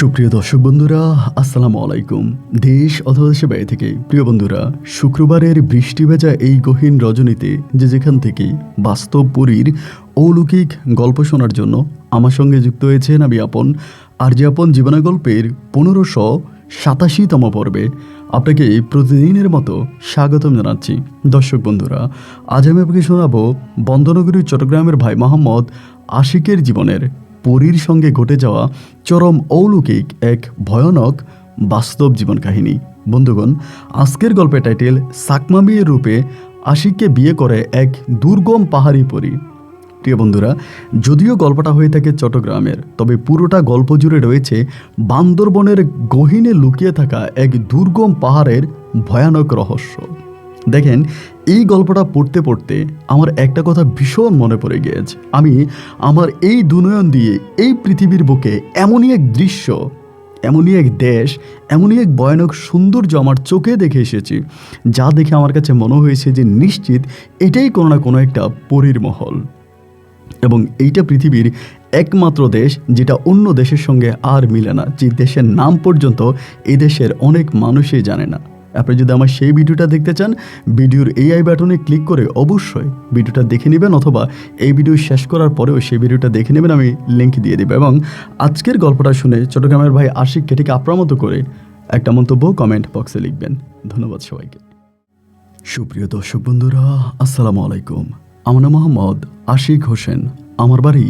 সুপ্রিয় দর্শক বন্ধুরা, আসসালামু আলাইকুম। দেশ অথবা দেশের বাইরে থেকে প্রিয় বন্ধুরা, শুক্রবারের বৃষ্টি ভেজা এই গহীন রজনীতে যে যেখান থেকে বাস্তব পুরীর অলৌকিক গল্প শোনার জন্য আমার সঙ্গে যুক্ত হয়েছেন আমি আপন। আর যে আপন জীবনা গল্পের 1587তম পর্বে আপনাকে প্রতিদিনের মতো স্বাগতম জানাচ্ছি। দর্শক বন্ধুরা, আজ আমি আপনাকে শোনাবো বন্দনগরীর চট্টগ্রামের ভাই মোহাম্মদ আশিকের জীবনের পুরীর সঙ্গে ঘটে যাওয়া চরম অলৌকিক এক ভয়ানক বাস্তব জীবন কাহিনী। বন্ধুগণ, আজকের গল্পের টাইটেল সাকমা মেয়ের রূপে আশিককে বিয়ে করে এক দুর্গম পাহাড়ি পরী। প্রিয় বন্ধুরা, যদিও গল্পটা হয়ে থাকে চট্টগ্রামের, তবে পুরোটা গল্প জুড়ে রয়েছে বান্দরবনের গহীনে লুকিয়ে থাকা এক দুর্গম পাহাড়ের ভয়ানক রহস্য। দেখেন, এই গল্পটা পড়তে পড়তে আমার একটা কথা ভীষণ মনে পড়ে গিয়েছে। আমি আমার এই দুনয়ন দিয়ে এই পৃথিবীর বুকে এমনই এক দৃশ্য, এমনই এক দেশ, এমনই এক ভয়ানক সৌন্দর্য আমার চোখে দেখে এসেছি, যা দেখে আমার কাছে মনে হয়েছে যে নিশ্চিত এটাই কোনো না কোনো একটা পরীর মহল। এবং এইটা পৃথিবীর একমাত্র দেশ যেটা অন্য দেশের সঙ্গে আর মিলে না, যে দেশের নাম পর্যন্ত এই দেশের অনেক মানুষই জানে না। আপনি যদি আমার সেই ভিডিওটা দেখতে চান, ভিডিওর এই বাটনে ক্লিক করে অবশ্যই ভিডিওটা দেখে নেবেন, অথবা এই ভিডিও শেষ করার পরেও সেই ভিডিওটা দেখে নেবেন, আমি লিঙ্ক দিয়ে দেবো। এবং আজকের গল্পটা শুনে চট্টগ্রামের ভাই আশিককে ঠিক আপনার মতো করে একটা মন্তব্য কমেন্ট বক্সে লিখবেন। ধন্যবাদ সবাইকে। সুপ্রিয় দর্শক বন্ধুরা, আসসালামু আলাইকুম। আমার নাম মোহাম্মদ আশিক হোসেন, আমার বাড়ি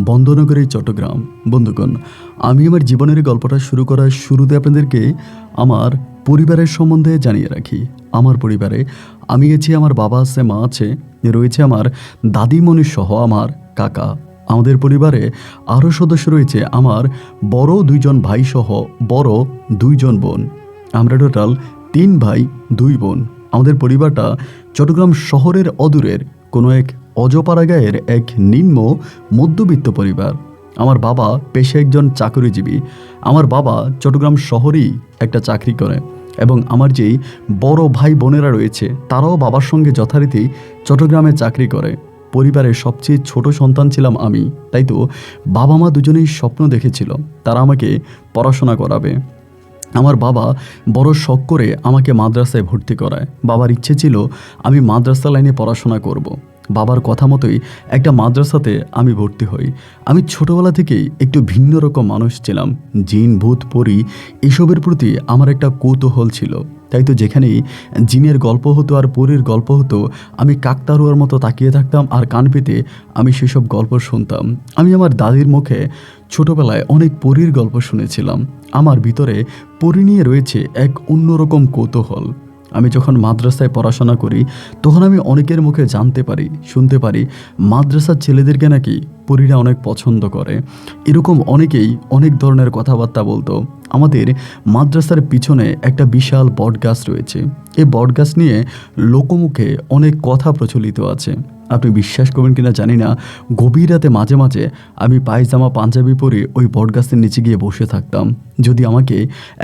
বন্দনগরী, চট্টগ্রাম। বন্ধুগণ, আমি আমার জীবনের গল্পটা শুরু করার শুরুতে আপনাদেরকে আমার পরিবারের সম্বন্ধে জানিয়ে রাখি। আমার পরিবারে আমি আছি, আমার বাবা আছে, মা আছে, রয়েছে আমার দাদিমণি সহ আমার কাকা। আমাদের পরিবারে আরও সদস্য রয়েছে আমার বড় 2জন ভাই সহ বড় 2জন বোন। আমরা টোটাল 3 ভাই 2 বোন। আমাদের পরিবারটা চট্টগ্রাম শহরের অদূরের কোনো এক অজপাড়া গায়ের এক নিম্ন মধ্যবিত্ত পরিবার। আমার বাবা পেশায় একজন চাকরিজীবী। আমার বাবা চট্টগ্রাম শহরেই একটা চাকরি করে, এবং আমার যেই বড় ভাই বোনেরা রয়েছে তারাও বাবার সঙ্গে যথারীতি চট্টগ্রামে চাকরি করে। পরিবারের সবচেয়ে ছোট সন্তান ছিলাম আমি, তাই তো বাবা মা দুজনেই স্বপ্ন দেখেছিল তারা আমাকে পড়াশোনা করাবে। আমার বাবা বড় শখ করে আমাকে মাদ্রাসায় ভর্তি করায়। বাবার ইচ্ছে ছিল আমি মাদ্রাসা লাইনে পড়াশোনা করব। বাবার কথা মতোই একটা মাদ্রাসাতে আমি ভর্তি হই। আমি ছোটোবেলা থেকেই একটু ভিন্ন রকম মানুষ ছিলাম। জিন, ভূত, পরী এসবের প্রতি আমার একটা কৌতূহল ছিল। তাই তো যেখানেই জিনের গল্প হতো আর পরীর গল্প হতো, আমি কাকতারুয়ার মতো তাকিয়ে থাকতাম আর কান পেতে আমি সেসব গল্প শুনতাম। আমি আমার দাদির মুখে ছোটোবেলায় অনেক পরীর গল্প শুনেছিলাম। আমার ভিতরে পরী নিয়ে রয়েছে এক অন্যরকম কৌতূহল। আমি যখন মাদ্রাসায় পড়াশোনা করি তখন আমি অনেকের মুখে জানতে পারি, শুনতে পারি মাদ্রাসার ছেলেদেরকে নাকি পরীরা অনেক পছন্দ করে। এরকম অনেকেই অনেক ধরনের কথাবার্তা বলতো। আমাদের মাদ্রাসার পিছনে একটা বিশাল বটগাছ রয়েছে। এই বটগাছ নিয়ে লোকমুখে অনেক কথা প্রচলিত আছে। আপনি বিশ্বাস করবেন কিনা জানি না, গভীর রাতে মাঝে মাঝে আমি পায়জামা পাঞ্জাবি পরে ওই বটগাছের নিচে গিয়ে বসে থাকতাম। যদি আমাকে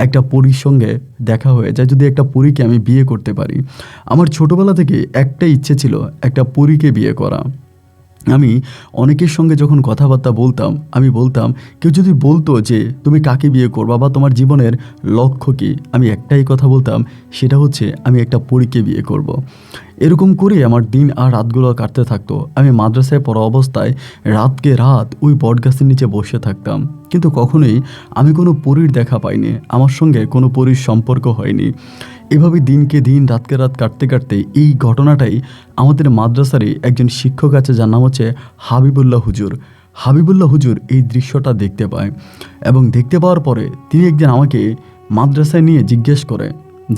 একটা পরীর সঙ্গে দেখা হয়ে যায়, যদি একটা পরীকে আমি বিয়ে করতে পারি। আমার ছোটোবেলা থেকে একটাই ইচ্ছে ছিল, একটা পরীকে বিয়ে করা। আমি অনেকের সঙ্গে যখন কথাবার্তা বলতাম, আমি বলতাম, কেউ যদি বলতো যে তুমি কাকে বিয়ে করবা বা তোমার জীবনের লক্ষ্য কী, আমি একটাই কথা বলতাম, সেটা হচ্ছে আমি একটা পরীকে বিয়ে করব। এরকম করে আমার দিন আর রাতগুলো কাটতে থাকতো। আমি মাদ্রাসায় পড়া অবস্থায় রাতকে রাত ওই বটগাছের নিচে বসে থাকতাম, কিন্তু কখনোই আমি কোনো পরীর দেখা পাইনি, আমার সঙ্গে কোনো পরীর সম্পর্ক হয়নি। এভাবে দিনকে দিন রাতকে রাত কাটতে কাটতে এই ঘটনাটাই আমাদের মাদ্রাসারই একজন শিক্ষক আছে, যার নাম হচ্ছে হাবিবুল্লাহ হুজুর। হাবিবুল্লাহ হুজুর এই দৃশ্যটা দেখতে পায়, এবং দেখতে পাওয়ার পরে তিনি একদিন আমাকে মাদ্রাসায় নিয়ে জিজ্ঞেস করে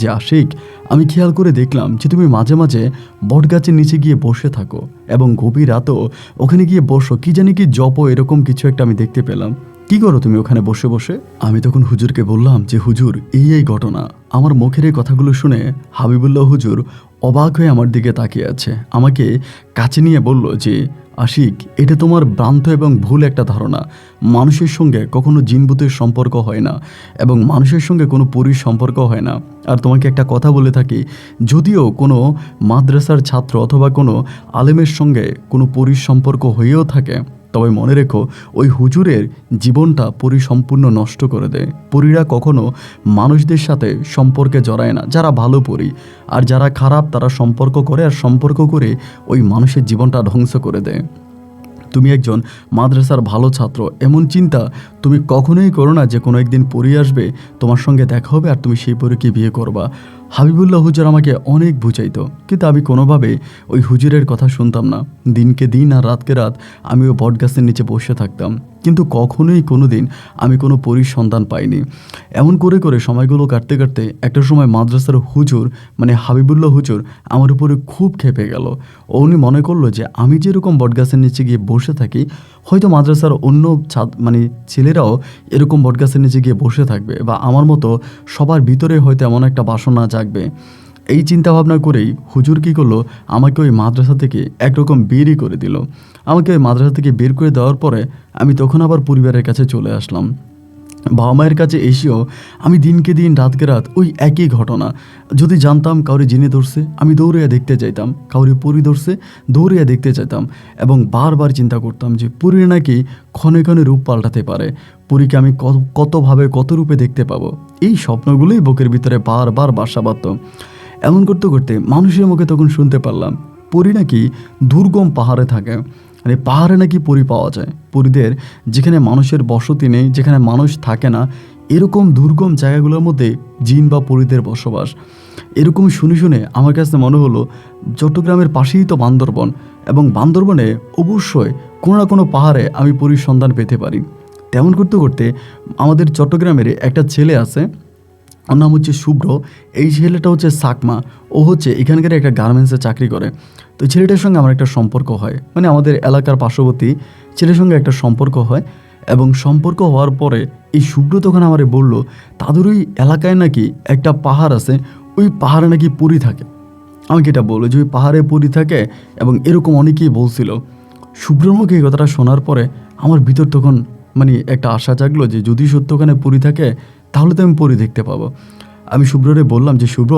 যে, আশিক, আমি খেয়াল করে দেখলাম যে তুমি মাঝে মাঝে বটগাছের নিচে গিয়ে বসে থাকো, এবং গভীর রাতও ওখানে গিয়ে বসো, কি জানি কি জপো, এরকম কিছু একটা আমি দেখতে পেলাম। কি করো তুমি ওখানে বসে বসে? আমি তখন হুজুরকে বললাম যে, হুজুর, এই ঘটনা। আমার মুখের এই কথাগুলো শুনে হাবিবুল্লাহ হুজুর অবাক হয়ে আমার দিকে তাকিয়ে আছে। আমাকে কাছে নিয়ে বলল যে, আশিক, এটা তোমার ভ্রান্ত এবং ভুল একটা ধারণা। মানুষের সঙ্গে কখনো জিনভূতের সম্পর্ক হয় না, এবং মানুষের সঙ্গে কোনো পরীর সম্পর্ক হয় না। আর তোমাকে একটা কথা বলে থাকি, যদিও কোনো মাদ্রাসার ছাত্র অথবা কোনো আলেমের সঙ্গে কোনো পরীর সম্পর্ক হয়েও থাকে, তবে মনে রেখো ওই হুজুরের জীবনটা পরি সম্পূর্ণ নষ্ট করে দেয়। পরীরা কখনো মানুষদের সাথে সম্পর্কে জড়ায় না, যারা ভালো পরী, আর যারা খারাপ তারা সম্পর্ক করে, আর সম্পর্ক করে ওই মানুষের জীবনটা ধ্বংস করে দেয়। তুমি একজন মাদ্রাসার ভালো ছাত্র, এমন চিন্তা তুমি কখনোই করো না যে কোনো একদিন পরী আসবে, তোমার সঙ্গে দেখা হবে আর তুমি সেই পরীকে বিয়ে করবা। হাবিবুল্লাহ হুজুর আমাকে অনেক বুঝাইতো, কিন্তু আমি কোনোভাবে ওই হুজুরের কথা শুনতাম না। দিনকে দিন আর রাতকে রাত আমি ওই বটগাছের নিচে বসে থাকতাম, কিন্তু কখনোই কোনো দিন আমি কোনো পরীর সন্ধান পাইনি। এমন করে করে সময়গুলো কাটতে কাটতে একটা সময় মাদ্রাসার হুজুর মানে হাবিবুল্লাহ হুজুর আমার উপরে খুব ক্ষেপে গেল। উনি মনে করলো যে আমি যেরকম বটগাছের নিচে গিয়ে বসে থাকি, হয়তো মাদ্রাসার অন্য মানে ছেলেরাও এরকম বটগাছের নিচে গিয়ে বসে থাকবে, বা আমার মতো সবার ভিতরে হয়তো এমন একটা বাসনা জাগবে। এই চিন্তা ভাবনা করেই হুজুর কী করলো, আমাকে ওই মাদ্রাসা থেকে একরকম বেরই করে দিল। আমাকে ওই মাদ্রাসা থেকে বের করে দেওয়ার পরে আমি তখন আবার পরিবারের কাছে চলে আসলাম। বাবা মায়ের কাছে এসেও আমি দিনকে দিন রাতকে রাত ওই একই ঘটনা। যদি জানতাম কাউরে জিনে ধরছে, আমি দৌড়িয়ে দেখতে চাইতাম, কাউরে পরি ধরছে দৌড়িয়ে দেখতে চাইতাম, এবং বারবার চিন্তা করতাম যে পরী নাকি ক্ষণে ক্ষণে রূপ পাল্টাতে পারে, পরীকে আমি কতভাবে কত রূপে দেখতে পাবো। এই স্বপ্নগুলোই বুকের ভিতরে বারবার বাসা বাঁধত। এমন করতে করতে মানুষের মুখে তখন শুনতে পারলাম পরী নাকি দুর্গম পাহাড়ে থাকে, মানে পাহাড়ে নাকি পরী পাওয়া যায়। পরীদের যেখানে মানুষের বসতি নেই, যেখানে মানুষ থাকে না, এরকম দুর্গম জায়গাগুলোর মধ্যে জিন বা পরীদের বসবাস। এরকম শুনে শুনে আমার কাছে মনে হলো চট্টগ্রামের পাশেই তো বান্দরবন, এবং বান্দরবনে অবশ্যই কোনো না কোনো পাহাড়ে আমি পরীর সন্ধান পেতে পারি। তেমন করতে করতে আমাদের চট্টগ্রামের একটা ছেলে আছে, ওর নাম হচ্ছে শুভ্র। এই ছেলেটা হচ্ছে সাকমা, ও হচ্ছে এখানকার একটা গার্মেন্টসে চাকরি করে। তো ছেলেটার সঙ্গে আমার একটা সম্পর্ক হয়, মানে আমাদের এলাকার পার্শ্ববর্তী ছেলের সঙ্গে একটা সম্পর্ক হয়। এবং সম্পর্ক হওয়ার পরে এই শুভ্র তখন আমারে বলল তাদের ওই এলাকায় নাকি একটা পাহাড় আছে, ওই পাহাড়ে নাকি পরী থাকে। আমাকে এটা বললো যে ওই পাহাড়ে পরী থাকে, এবং এরকম অনেকেই বলছিল। শুভ্রর মুখে এই কথাটা শোনার পরে আমার ভিতর তখন মানে একটা আশা জাগলো যে যদি সত্য ওখানে পরী থাকে তাহলে তো আমি পরী দেখতে পাবো। আমি শুভ্ররে বললাম যে শুভ্র,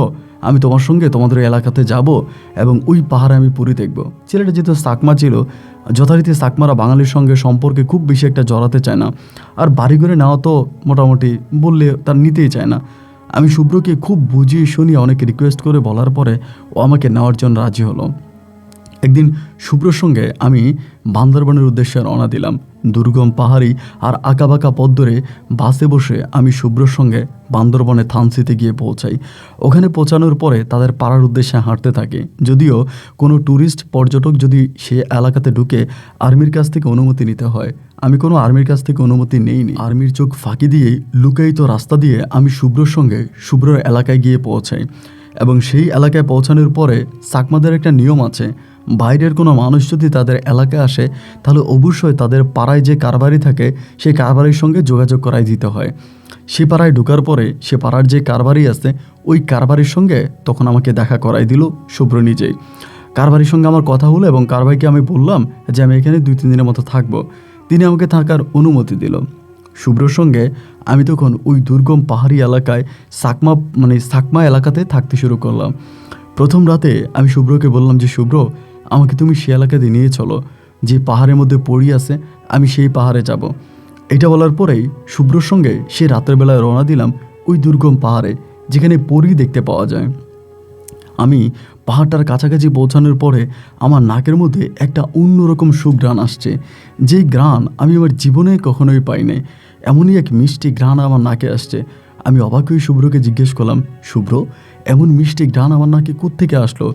আমি তোমার সঙ্গে তোমাদের এলাকাতে যাব এবং ওই পাহাড়ে আমি পরী দেখব। ছেলেটা যেহেতু সাকমা ছিল, যথারীতি সাকমারা বাঙালির সঙ্গে সম্পর্কে খুব বেশি একটা জড়াতে চায় না, আর বাড়ি করে নেওয়া তো মোটামুটি বললে তার নিতেই চায় না। আমি শুভ্রকে খুব বুঝিয়ে শুনিয়ে অনেক রিকোয়েস্ট করে বলার পরে ও আমাকে নেওয়ার জন্য রাজি হলো। একদিন শুভ্রর সঙ্গে আমি বান্দরবনের উদ্দেশ্যে রওনা দিলাম। দুর্গম পাহাড়ি আর আঁকাবাঁকা পথ ধরে বাসে বসে আমি শুভ্রর সঙ্গে বান্দরবনে থানসিতে গিয়ে পৌঁছাই। ওখানে পৌঁছানোর পরে তাদের পাড়ার উদ্দেশ্যে হাঁটতে থাকি। যদিও কোনো ট্যুরিস্ট পর্যটক যদি সে এলাকাতে ঢুকে আর্মির কাছ থেকে অনুমতি নিতে হয়, আমি কোনো আর্মির কাছ থেকে অনুমতি নেইনি। আর্মির চোখ ফাঁকি দিয়ে লুকায়িত রাস্তা দিয়ে আমি শুভ্রর সঙ্গে শুভ্রর এলাকায় গিয়ে পৌঁছাই। এবং সেই এলাকায় পৌঁছানোর পরে সাকমাদের একটা নিয়ম আছে, বাইরের কোনো মানুষ যদি তাদের এলাকায় আসে তাহলে অবশ্যই তাদের পাড়ায় যে কারবারি থাকে সেই কারবারির সঙ্গে যোগাযোগ করাই দিতে হয়। সে পাড়ায় ঢোকার পরে সে পাড়ার যে কারবারি আছে ওই কারবারির সঙ্গে তখন আমাকে দেখা করাই দিল শুভ্র নিজেই। কারবারির সঙ্গে আমার কথা হলো এবং কারবারিকে আমি বললাম যে আমি এখানে 2-3 দিনের মতো থাকবো। তিনি আমাকে থাকার অনুমতি দিল। শুভ্রর সঙ্গে আমি তখন ওই দুর্গম পাহাড়ি এলাকায় সাকমা এলাকাতে থাকতে শুরু করলাম। প্রথম রাতে আমি শুভ্রকে বললাম যে শুভ্র, আমাকে তুমি সে এলাকাতে নিয়ে চলো, যে পাহাড়ের মধ্যে পড়ি আছে আমি সেই পাহাড়ে যাব। এটা বলার পরেই শুভ্রর সঙ্গে সে রাতের বেলায় রওনা দিলাম ওই দুর্গম পাহাড়ে, যেখানে পরী দেখতে পাওয়া যায়। আমি পাহাড়টার কাছাকাছি পৌঁছানোর পরে আমার নাকের মধ্যে একটা অন্যরকম সুঘ্রাণ আসছে, যেই ঘ্রাণ আমি আমার জীবনে কখনোই পাইনি। এমনই এক মিষ্টি ঘ্রাণ আমার নাকে আসছে। আমি অবাক হয়ে শুভ্রকে জিজ্ঞেস করলাম, শুভ্র, এমন মিষ্টি ঘ্রাণ আমার নাকে কোত্থেকে আসলো?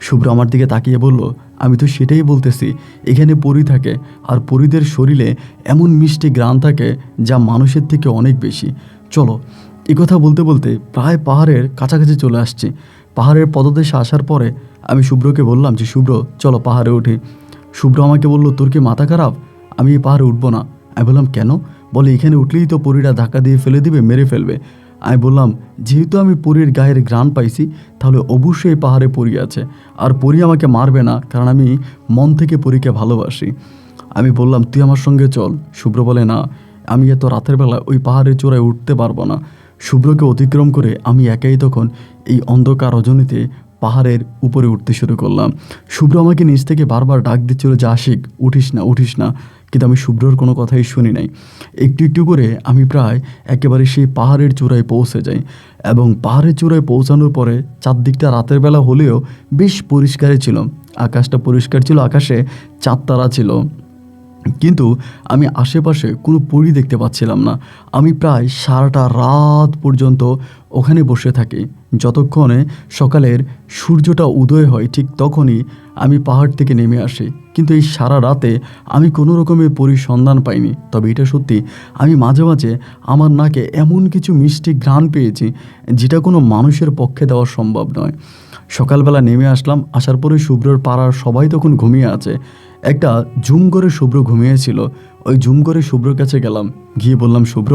শুভ্র আমার দিকে তাকিয়ে বলল, আমি তো সেটাই বলতেছি, এখানে পরী থাকে, আর পরীদের শরীরে এমন মিষ্টি ঘ্রাণ থাকে যা মানুষের থেকে অনেক বেশি। চলো। কথা বলতে বলতে প্রায় পাহাড়ের কাছাকাছি চলে আসছি। পাহাড়ের পদদেশে আসার পরে আমি শুভ্রকে বললাম যে শুভ্র, চলো পাহাড়ে উঠি। শুভ্র আমাকে বলল, তোর কি মাথা খারাপ? আমি এই পাহাড়ে উঠবো না। আমি বললাম কেন? বলে এখানে উঠলেই তো পরীরা ধাক্কা দিয়ে ফেলে দিবে, মেরে ফেলবে। আমি বললাম যেহেতু আমি পরীর গায়ের ঘ্রাণ পাইছি তাহলে অবশ্যই এই পাহাড়ে পরী আছে, আর পরী আমাকে মারবে না, কারণ আমি মন থেকে পরীকে ভালোবাসি। আমি বললাম তুই আমার সঙ্গে চল। শুভ্র বলে না, আমি এত রাতের বেলা ওই পাহাড়ের চূড়ায় উঠতে পারবো না। শুভ্রকে অতিক্রম করে আমি একাই তখন এই অন্ধকার রজনীতে পাহাড়ের উপরে উঠতে শুরু করলাম। শুভ্র আমাকে নিচ থেকে বারবার ডাক দিচ্ছিল যে আশিক উঠিস না উঠিস না, কিন্তু আমি শুভ্রর কোনো কথাই শুনি নাই। একটু একটু করে আমি প্রায় একেবারে সেই পাহাড়ের চূড়ায় পৌঁছে যাই, এবং পাহাড়ের চূড়ায় পৌঁছানোর পরে চারদিকটা রাতের বেলা হলেও বেশ পরিষ্কারই ছিল, আকাশটা পরিষ্কার ছিল, আকাশে চাঁদ তারা ছিল, কিন্তু আমি আশেপাশে কোনো পরী দেখতে পাচ্ছিলাম না। আমি প্রায় সারাটা রাত পর্যন্ত ওখানে বসে থাকি। যতক্ষণে সকালের সূর্যটা উদয় হয় ঠিক তখনই আমি পাহাড় থেকে নেমে আসি, কিন্তু এই সারা রাতে আমি কোনো রকমের পরীর সন্ধান পাইনি। তবে এটা সত্যি, আমি মাঝে মাঝে আমার নাকে এমন কিছু মিষ্টি ঘ্রাণ পেয়েছি যেটা কোনো মানুষের পক্ষে দেওয়া সম্ভব নয়। সকালবেলা নেমে আসলাম, আসার পরে শুভ্রর পাড়ার সবাই তখন ঘুমিয়ে আছে। একটা ঝুম করে শুভ্র ঘুমিয়েছিল, ওই ঝুম করে শুভ্রর কাছে গেলাম, গিয়ে বললাম শুভ্র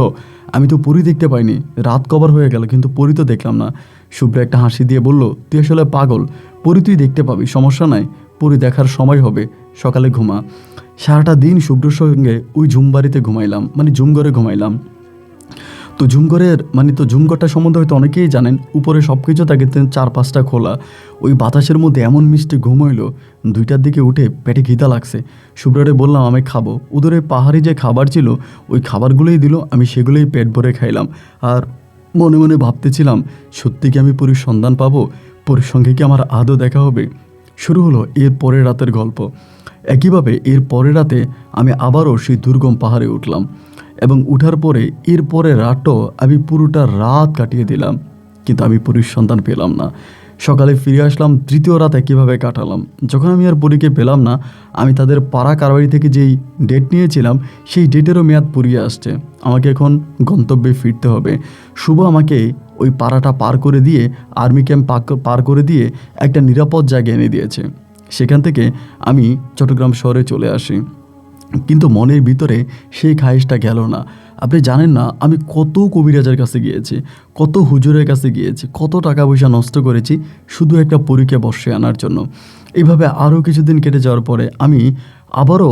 আমি তো পরী দেখতে পাইনি, রাত কভার হয়ে গেল কিন্তু পরী তো দেখলাম না। শুভ্র একটা হাসি দিয়ে বলল তুই আসলে পাগল, পরী তুই দেখতে পাবি, সমস্যা নাই, পরী দেখার সময় হবে, সকালে ঘুমা। সারাটা দিন শুভ্রর সঙ্গে ওই ঝুম বাড়িতে ঘুমাইলাম, মানে ঝুম ঘরে ঘুমাইলাম। তো ঝুমঘরটা সম্বন্ধে হয়তো অনেকেই জানেন, উপরে সব কিছু থাকে, 4-5টা খোলা। ওই বাতাসের মধ্যে এমন মিষ্টি ঘুম হইলো, 2টার দিকে উঠে পেটে খিদা লাগছে। শুভ্ররে বললাম আমি খাবো, ওদের ওই পাহাড়ি যে খাবার ছিল ওই খাবারগুলোই দিল, আমি সেগুলোই পেট ভরে খাইলাম। আর মনে মনে ভাবতেছিলাম সত্যি কি আমি পরীর সন্ধান পাবো, পরীর সঙ্গে কি আমার আদৌ দেখা হবে। শুরু হলো এর পরের রাতের গল্প। একইভাবে এর পরের রাতে আমি আবারও সেই দুর্গম পাহাড়ে উঠলাম, এবং উঠার পরে এর পরে রাতও আমি পুরোটা রাত কাটিয়ে দিলাম, কিন্তু আমি পরীর সন্ধান পেলাম না। সকালে ফিরে আসলাম, তৃতীয় রাত একইভাবে কাটালাম। যখন আমি আর পরীকে পেলাম না, আমি তাদের পাড়া কারবারি থেকে যেই ডেট নিয়েছিলাম সেই ডেটেরও মেয়াদ পুরিয়ে আসছে, আমাকে এখন গন্তব্যে ফিরতে হবে। শুভ আমাকে ওই পাড়াটা পার করে দিয়ে, আর্মি ক্যাম্প পার করে দিয়ে একটা নিরাপদ জায়গায় এনে দিয়েছে। সেখান থেকে আমি চট্টগ্রাম শহরে চলে আসি, কিন্তু মনের ভিতরে সেই খায়েশটা গেল না। আপনি জানেন না আমি কত কবিরাজের কাছে গিয়েছি, কত হুজুরের কাছে গিয়েছি, কত টাকা পয়সা নষ্ট করেছি শুধু একটা পরীকে বসে আনার জন্য। এইভাবে আরও কিছুদিন কেটে যাওয়ার পরে আমি আবারও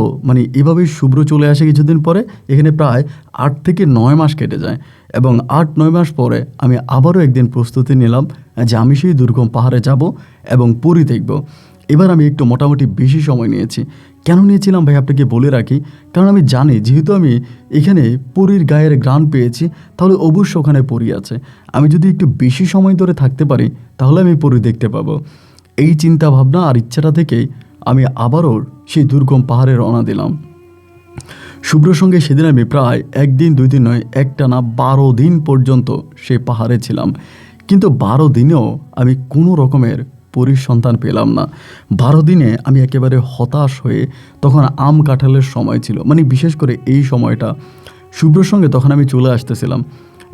এভাবেই শুভ্র চলে আসে কিছুদিন পরে। এখানে প্রায় 8 থেকে 9 মাস কেটে যায়, এবং 8-9 মাস পরে আমি আবারও একদিন প্রস্তুতি নিলাম যে আমি সেই দুর্গম পাহাড়ে যাব এবং পরী দেখব। এবার আমি একটু মোটামুটি বেশি সময় নিয়েছি। কেন নিয়েছিলাম ভাই আপনাকে বলে রাখি, কারণ আমি জানি যেহেতু আমি এখানে পরীর গায়ের ঘ্রাণ পেয়েছি, তাহলে অবশ্য ওখানে পরী আছে। আমি যদি একটু বেশি সময় ধরে থাকতে পারি তাহলে আমি পরী দেখতে পাবো। এই চিন্তা ভাবনা আর ইচ্ছাটা থেকেই আমি আবারও সেই দুর্গম পাহাড়ে রওনা দিলাম। শুভ্রর সঙ্গে সেদিন আমি প্রায় 1 দিন 2 দিন নয়, একটানা 12 দিন পর্যন্ত সেই পাহাড়ে ছিলাম, কিন্তু 12 দিনেও আমি কোনো রকমের পরীর সন্তান পেলাম না। 12 দিনে আমি একেবারে হতাশ হয়ে, তখন আম কাঁঠালের সময় ছিল, বিশেষ করে এই সময়টা শুভ্রর সঙ্গে তখন আমি চলে আসতেছিলাম,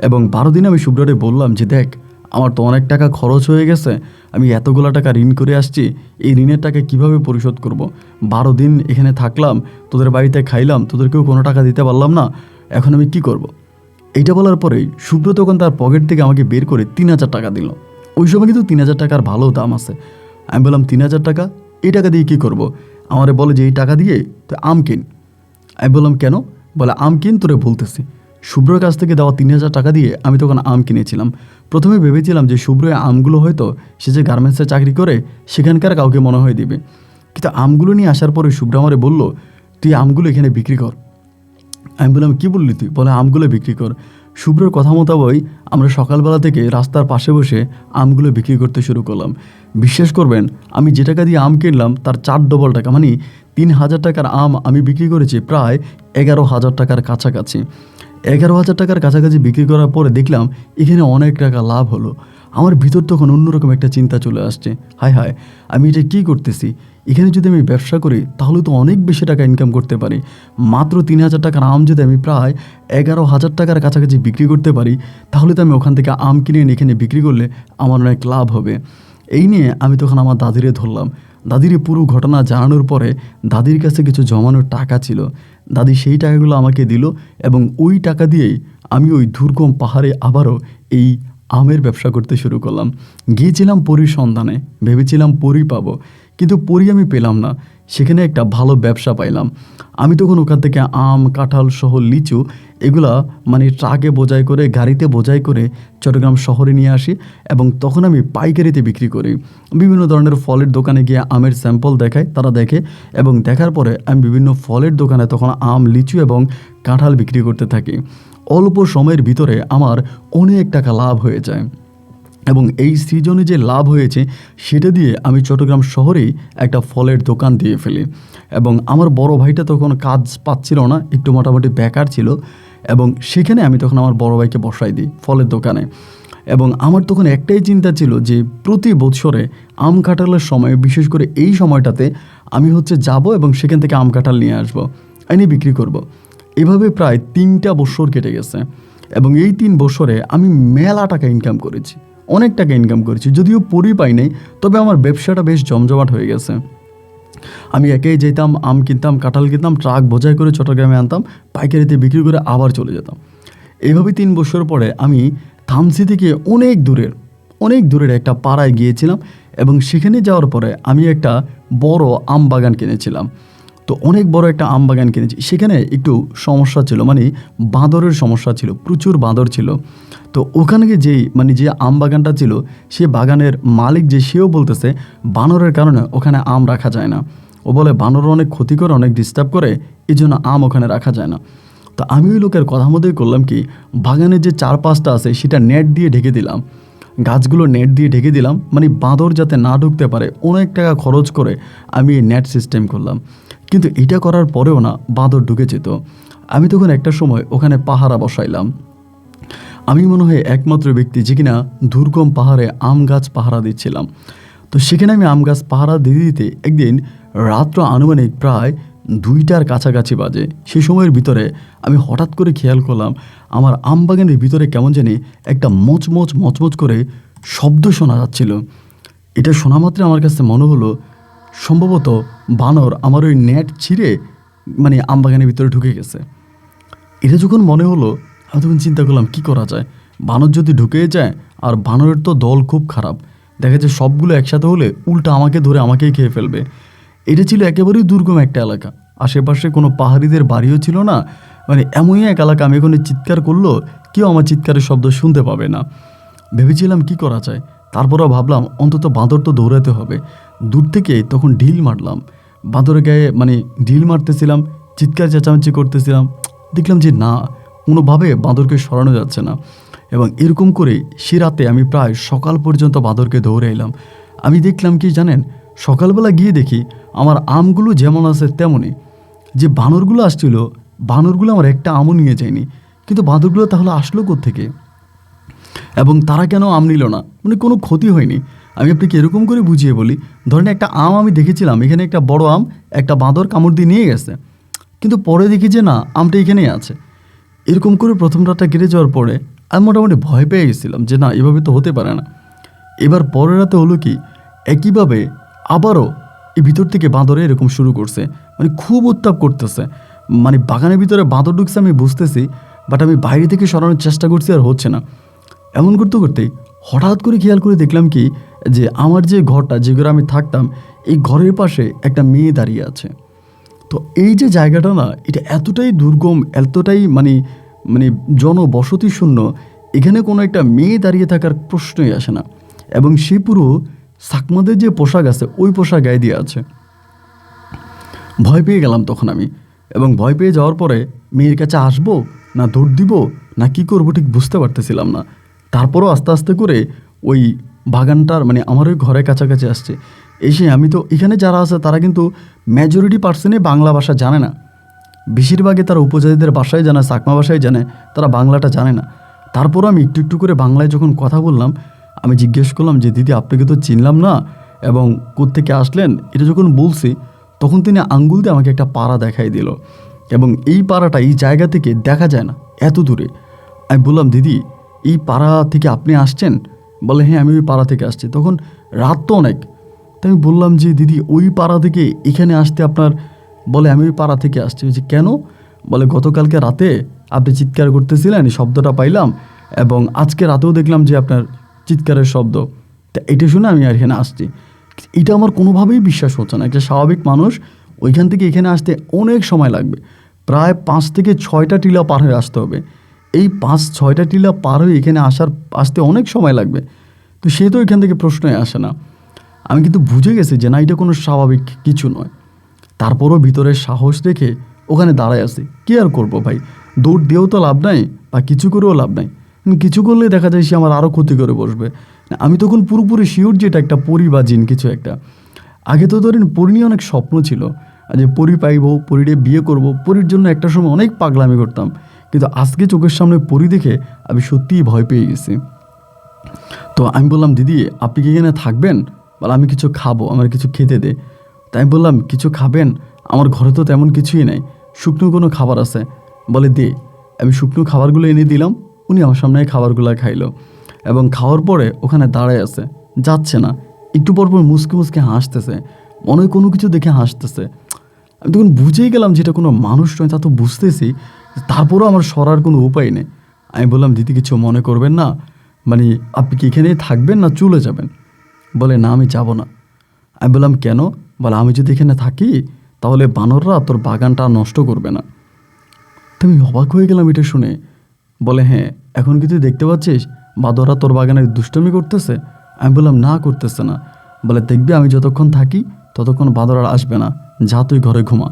এবং 12 দিনে আমি শুভ্ররে বললাম যে দেখ আমার তো অনেক টাকা খরচ হয়ে গেছে, আমি এতগুলো টাকা ঋণ করে আসছি, এই ঋণের টাকা কিভাবে পরিশোধ করব। 12 দিন এখানে থাকলাম, তোদের বাড়িতে খাইলাম, তোদেরকেও কোনো টাকা দিতে পারলাম না, এখন আমি কি করব। এইটা বলার পরেই শুভ্র তখন তার পকেট থেকে আমাকে বের করে 3000 টাকা দিল। ওই সময় কিন্তু 3000 টাকার ভালো দাম আছে। আমি বললাম 3000 টাকা, এই টাকা দিয়ে কী করবো? আমারে বলে যে এই টাকা দিয়ে তুই আম কিন। আমি বললাম কেন? বলে আম কিন, তোরে বলতেছি। শুভ্রর কাছ থেকে দেওয়া 3000 টাকা দিয়ে আমি তখন আম কিনেছিলাম। প্রথমে ভেবেছিলাম যে শুভ্র আমগুলো হয়তো সে যে গার্মেন্টসে চাকরি করে সেখানকার কাউকে মনে হয় দিবে, কিন্তু আমগুলো নিয়ে আসার পরে শুভ্র আমারে বলল তুই আমগুলো এখানে বিক্রি কর। আমি বললাম কী বললি তুই? বলে আমগুলো বিক্রি কর। শুভ্রর কথা মোতাবেক আমরা সকালবেলা থেকে রাস্তার পাশে বসে আমগুলো বিক্রি করতে শুরু করলাম। বিশ্বাস করবেন, আমি যে টাকা দিয়ে আম কিনলাম তার 4 ডবল টাকা, 3000 টাকার আম আমি বিক্রি করেছি প্রায় 11,000 টাকার কাছাকাছি। 11,000 টাকার কাছাকাছি বিক্রি করার পরে দেখলাম এখানে অনেক টাকা লাভ হলো। আমার ভিতর তখন অন্যরকম একটা চিন্তা চলে আসছে, হায় হায় আমি এটা কী করতেছি, এখানে যদি আমি ব্যবসা করি তাহলে তো অনেক বেশি টাকা ইনকাম করতে পারি। মাত্র 3000 টাকার আম যদি আমি প্রায় 11,000 টাকার কাছাকাছি বিক্রি করতে পারি, তাহলে তো আমি ওখান থেকে আম কিনে এনে এখানে বিক্রি করলে আমার অনেক লাভ হবে। এই নিয়ে আমি তখন আমার দাদিরে ধরলাম। দাদিরে পুরো ঘটনা জানানোর পরে দাদির কাছে কিছু জমানোর টাকা ছিল, দাদি সেই টাকাগুলো আমাকে দিল, এবং ওই টাকা দিয়েই আমি ওই দুর্গম পাহাড়ে আবারও এই আমের ব্যবসা করতে শুরু করলাম। গিয়েছিলাম পরীর সন্ধানে, ভেবেছিলাম পরী পাবো, কিন্তু পরী আমি পেলাম না। সেখানে একটা ভালো ব্যবসা পাইলাম। আমি তখন ওখান থেকে আম, কাঁঠাল সহ লিচু এগুলা মানে ট্রাকে বোঝাই করে, গাড়িতে বোঝাই করে চট্টগ্রাম শহরে নিয়ে আসি এবং তখন আমি পাইকারিতে বিক্রি করি। বিভিন্ন ধরনের ফলের দোকানে গিয়ে আমের স্যাম্পল দেখাই, তারা দেখে এবং দেখার পরে আমি বিভিন্ন ফলের দোকানে তখন আম, লিচু এবং কাঁঠাল বিক্রি করতে থাকি। অল্প সময়ের ভিতরে আমার অনেক টাকা লাভ হয়ে যায় এবং এই সিজনে যে লাভ হয়েছে সেটা দিয়ে আমি চট্টগ্রাম শহরেই একটা ফলের দোকান দিয়ে ফেলি এবং আমার বড় ভাইটা তখন কাজ পাচ্ছিল না, একটু মোটামুটি বেকার ছিল এবং সেখানে আমি তখন আমার বড় ভাইকে বসাই দিই ফলের দোকানে। এবং আমার তখন একটাই চিন্তা ছিল যে প্রতি বছরে আম কাঁঠালের সময়, বিশেষ করে এই সময়টাতে আমি যাব এবং সেখান থেকে আম কাঁঠাল নিয়ে আসবো, এনে বিক্রি করব। এভাবে প্রায় 3টা বছর কেটে গেছে এবং এই 3 বছরে আমি মেলা টাকা ইনকাম করেছি, অনেক টাকা ইনকাম করেছি। যদিও পরি পাই নাই, তবে আমার ব্যবসাটা বেশ জমজমাট হয়ে গেছে। আমি একেই যেতাম, আম কিনতাম, কাঁঠাল কিনতাম, ট্রাক বোঝাই করে চট্টগ্রামে আনতাম, পাইকারিতে বিক্রি করে আবার চলে যেতাম। এইভাবে 3 বছর পরে আমি থামসি থেকে অনেক দূরের একটা পাড়ায় গিয়েছিলাম এবং সেখানে যাওয়ার পরে আমি একটা বড় আম বাগান কিনেছিলাম। তো অনেক বড় একটা আম বাগান কিনেছি। সেখানে একটু সমস্যা ছিল, মানে বাঁদরের সমস্যা ছিল, প্রচুর বাঁদর ছিল। তো ওখানে যে আম বাগানটা ছিল, সে বাগানের মালিক সেও বলতেছে বানরের কারণে ওখানে আম রাখা যায় না। ও বলে বানর অনেক ক্ষতি করে, অনেক ডিস্টার্ব করে, এই জন্য আম ওখানে রাখা যায় না। তো আমি ওই লোকের কথা মতোই করলাম কি, বাগানের যে 4-5টা আছে সেটা নেট দিয়ে ঢেকে দিলাম, গাছগুলো নেট দিয়ে ঢেকে দিলাম, মানে বাঁদর যাতে না ঢুকতে পারে। অনেক টাকা খরচ করে আমি এই নেট সিস্টেম করলাম, কিন্তু এটা করার পরেও না বাঁদর ঢুকে যেত। আমি তখন একটা সময় ওখানে পাহারা বসাইলাম। আমি মনে হয় একমাত্র ব্যক্তি যে কিনা দুর্গম পাহাড়ে আম গাছ পাহারা দিচ্ছিলাম। তো সেখানে আমি আম গাছ পাহারা দিতে দিতে একদিন রাত্র আনুমানিক প্রায় 2টার কাছাকাছি বাজে। সেই সময়ের ভিতরে আমি হঠাৎ করে খেয়াল করলাম আমার আম বাগানের ভিতরে কেমন জানি একটা মচমচ করে শব্দ শোনা যাচ্ছিল। এটা শোনা মাত্রে আমার কাছে মনে হলো সম্ভবত বানর আমার ওই নেট ছিঁড়ে মানে আম বাগানের ভিতরে ঢুকে গেছে। এটা যখন মনে হলো আমি তখন চিন্তা করলাম কি করা যায়, বানর যদি ঢুকে যায়, আর বানরের তো দল খুব খারাপ, দেখা যায় সবগুলো একসাথে হলে উল্টা আমাকে ধরে আমাকেই খেয়ে ফেলবে। এটা ছিল একেবারেই দুর্গম একটা এলাকা, আশেপাশে কোনো পাহাড়িদের বাড়িও ছিল না, মানে এমনই এক এলাকা আমি এখানে চিৎকার করলো কেউ আমার চিৎকারের শব্দ শুনতে পাবে না। ভেবেছিলাম কি করা যায়, তারপরও ভাবলাম অন্তত বাঁদর তো দৌড়াতে হবে। দূর থেকে তখন ঢিল মারলাম, বাঁদরের গায়ে মানে ঢিল মারতেছিলাম, চিৎকার চেঁচামেচি করতেছিলাম। দেখলাম যে না, কোনোভাবে বাঁদরকে সরানো যাচ্ছে না এবং এরকম করে সে রাতে আমি প্রায় সকাল পর্যন্ত বাঁদরকে দৌড়ে এলাম। আমি দেখলাম কি জানেন, সকালবেলা গিয়ে দেখি আমার আমগুলো যেমন আছে তেমনই, যে বানরগুলো আসছিল বানরগুলো আমার একটা আমও নিয়ে যায়নি, কিন্তু বাঁদরগুলো তাহলে আসলো কোত্থেকে এবং তারা কেন আম নিল না, মানে কোনো ক্ষতি হয়নি। আমি আপনাকে এরকম করে বুঝিয়ে বলি, ধরেন একটা আম আমি দেখেছিলাম, এখানে একটা বড় আম একটা বাঁদর কামড় দিয়ে নিয়ে গেছে, কিন্তু পরে দেখি যে না, আমটা এখানেই আছে। এরকম করে প্রথম রাতটা কেটে যাওয়ার পরে আমি মোটামুটি ভয় পেয়ে গেছিলাম যে না, এভাবে তো হতে পারে না। এবার পরের রাতে হলো কি, একইভাবে আবারও এই ভিতর থেকে বাঁদরে এরকম শুরু করছে, মানে খুব উত্তাপ করতেছে, মানে বাগানের ভিতরে বাঁদর ঢুকছে আমি বুঝতেছি, বাট আমি বাইরে থেকে সরানোর চেষ্টা করছি আর হচ্ছে না। এমন করতে করতে হঠাৎ করে খেয়াল করে দেখলাম কি, যে আমার যে ঘরটা, যে ঘরে আমি থাকতাম, এই ঘরের পাশে একটা মেয়ে দাঁড়িয়ে আছে। তো এই যে জায়গাটা না, এটা এতটাই দুর্গম, এতটাই মানে মানে জনবসতি শূন্য, এখানে কোনো একটা মেয়ে দাঁড়িয়ে থাকার প্রশ্নই আসে না এবং সে পুরো সাকমাদের যে পোশাক আছে ওই পোশাক গায়ে দিয়ে আছে। ভয় পেয়ে গেলাম তখন আমি, এবং ভয় পেয়ে যাওয়ার পরে মেয়ের কাছে আসবো না দৌড় দিব না কি করবো ঠিক বুঝতে পারতেছিলাম না। তারপরও আস্তে আস্তে করে ওই বাগানটার মানে আমার ওই ঘরের কাছাকাছি আসছে। এসে আমি তো এখানে যারা আছে তারা কিন্তু মেজরিটি পার্সেন্টই বাংলা ভাষা জানে না, বেশিরভাগই তারা উপজাতিদের ভাষায় জানে, চাকমা ভাষায় জানে, তারা বাংলাটা জানে না। তারপরও আমি একটু একটু করে বাংলায় যখন কথা বললাম, আমি জিজ্ঞেস করলাম যে দিদি আপনাকে তো চিনলাম না এবং কোত্থেকে আসলেন। এটা যখন বলছি তখন তিনি আঙ্গুল দিয়ে আমাকে একটা পাড়া দেখাই দিল এবং এই পাড়াটা এই জায়গা থেকে দেখা যায় না, এত দূরে। আমি বললাম দিদি এই পাড়া থেকে আপনি আসছেন? বলে হ্যাঁ আমি ওই পাড়া থেকে আসছি। তখন রাত তো অনেক, তাই আমি বললাম যে দিদি ওই পাড়া থেকে এখানে আসতে আপনার, বলে আমি ওই পাড়া থেকে আসছি। যে কেন? বলে গতকালকে রাতে আপনি চিৎকার করতেছিলেন, শব্দটা পাইলাম এবং আজকে রাতেও দেখলাম যে আপনার চিৎকারের শব্দ, তা এটা শুনে আমি আর এখানে আসছি। এটা আমার কোনোভাবেই বিশ্বাস হচ্ছে না। একটা স্বাভাবিক মানুষ ওইখান থেকে এখানে আসতে অনেক সময় লাগবে, প্রায় 5 থেকে 6টা টিলা পার হয়ে আসতে হবে। এই 5-6টা টিলা পার হয়ে এখানে আসতে অনেক সময় লাগবে। তো সে তো এখান থেকে প্রশ্নই আসে না। আমি কিন্তু বুঝে গেছি যে না, এটা কোনো স্বাভাবিক কিছু নয়। তারপরও ভিতরে সাহস রেখে ওখানে দাঁড়ায় আছি। কী আর করবো ভাই, দৌড় দিয়েও তো লাভ নাই বা কিছু করেও লাভ নাই। কিছু করলে দেখা যায় সে আমার আরও ক্ষতি করে বসবে। আমি তখন পুরোপুরি শিওর যে এটা একটা পরি বা জিন কিছু একটা। আগে তো ধরেন পরি নিয়ে অনেক স্বপ্ন ছিল, যে পরি পাইবো, পরিরে বিয়ে করব, পরির জন্য একটা সময় অনেক পাগলামি করতাম। কিন্তু আজকে চোখের সামনে পরি দেখে আমি সত্যিই ভয় পেয়ে গেছি। তো আমি বললাম, দিদি আপনি কি এখানে থাকবেন? বলে আমি কিছু খাবো, আমার কিছু খেতে দে। তাই আমি বললাম, কিছু খাবেন? আমার ঘরে তো তেমন কিছুই নাই, শুকনো কোনো খাবার আছে? বলে দে। আমি শুকনো খাবারগুলো এনে দিলাম, উনি আমার সামনে খাবারগুলো খাইলো এবং খাওয়ার পরে ওখানে দাঁড়ায় আছে, যাচ্ছে না। একটু পরপর মুসকে মুসকে হাসতেছে, মনে হয় কোনো কিছু দেখে হাসতেছে। আমি তখন বুঝেই গেলাম যে এটা কোনো মানুষ নয়, তা তো বুঝতেছি। তারপরও আমার সরার কোনো উপায় নেই। আমি বললাম, দিদি কিছু মনে করবেন না, মানে আপনি কি এখানেই থাকবেন না চলে যাবেন? বলে না, আমি যাব না। আমি বললাম, কেন? বলে আমি যদি এখানে থাকি তাহলে বানররা তোর বাগানটা নষ্ট করবে না। তো আমি অবাক হয়ে গেলাম এটা শুনে। বলে হ্যাঁ, এখন কি তুই দেখতে পাচ্ছিস বাঁদররা তোর বাগানের দুষ্টামি করতেছে? আমি বললাম না, করতেছে না। বলে দেখবি আমি যতক্ষণ থাকি ততক্ষণ বাঁদররা আসবে না, যা তুই ঘরে ঘুমা।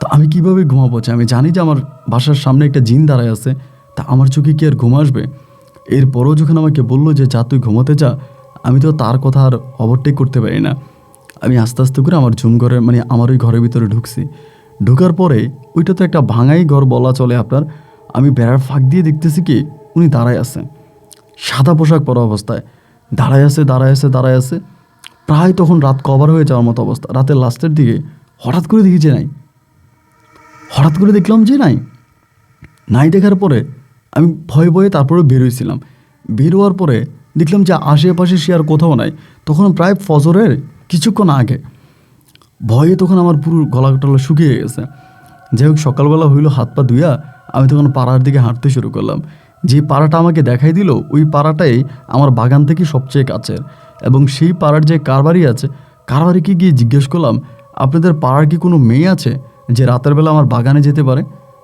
তো আমি কীভাবে ঘুমাবো? আমি জানি যে আমার বাসার সামনে একটা জিন দাঁড়ায় আছে, তা আমার চোখে কি আর ঘুম আসবে? এরপরও যখন আমাকে বললো যে যা তুই ঘুমোতে যা, আমি তো তার কথা আর ওভারটেক করতে পারি না। আমি আস্তে আস্তে করে আমার ঝুম ঘরে, মানে আমার ওই ঘরের ভিতরে ঢুকছি। ঢোকার পরে ওইটা তো একটা ভাঙাই ঘর বলা চলে আপনার। আমি বেড়ার ফাঁক দিয়ে দেখতেছি কি উনি দাঁড়ায় আছে, সাদা পোশাক পরা অবস্থায় দাঁড়ায় আছে, দাঁড়ায় আছে, দাঁড়ায় আছে। প্রায় তখন রাত কভার হয়ে যাওয়ার মতো অবস্থা। রাতের লাস্টের দিকে হঠাৎ করে দেখি যে নাই, হঠাৎ করে দেখলাম যে নাই। নাই দেখার পরে আমি ভয়ে ভয়ে তারপরে বেরোইছিলাম। বেরোয়ার পরে দেখলাম যে আশেপাশে সে আর কোথাও নাই। তখন প্রায় ফজরের কিছুক্ষণ আগে। ভয়ে তখন আমার পুরো গলা টলা শুকিয়ে গেছে। যাই হোক, সকালবেলা হইলো, হাত পা ধুইয়া আমি তখন পাড়ার দিকে হাঁটতে শুরু করলাম। যে পাড়াটা আমাকে দেখাই দিল ওই পাড়াটাই আমার বাগান থেকে সবচেয়ে কাছের। এবং সেই পাড়ার যে কারবারি আছে, কারবারিকে গিয়ে জিজ্ঞেস করলাম, আপনাদের পাড়ার কি কোনো মেয়ে আছে যে রাতের বেলা আমার বাগানে যেতে পারে?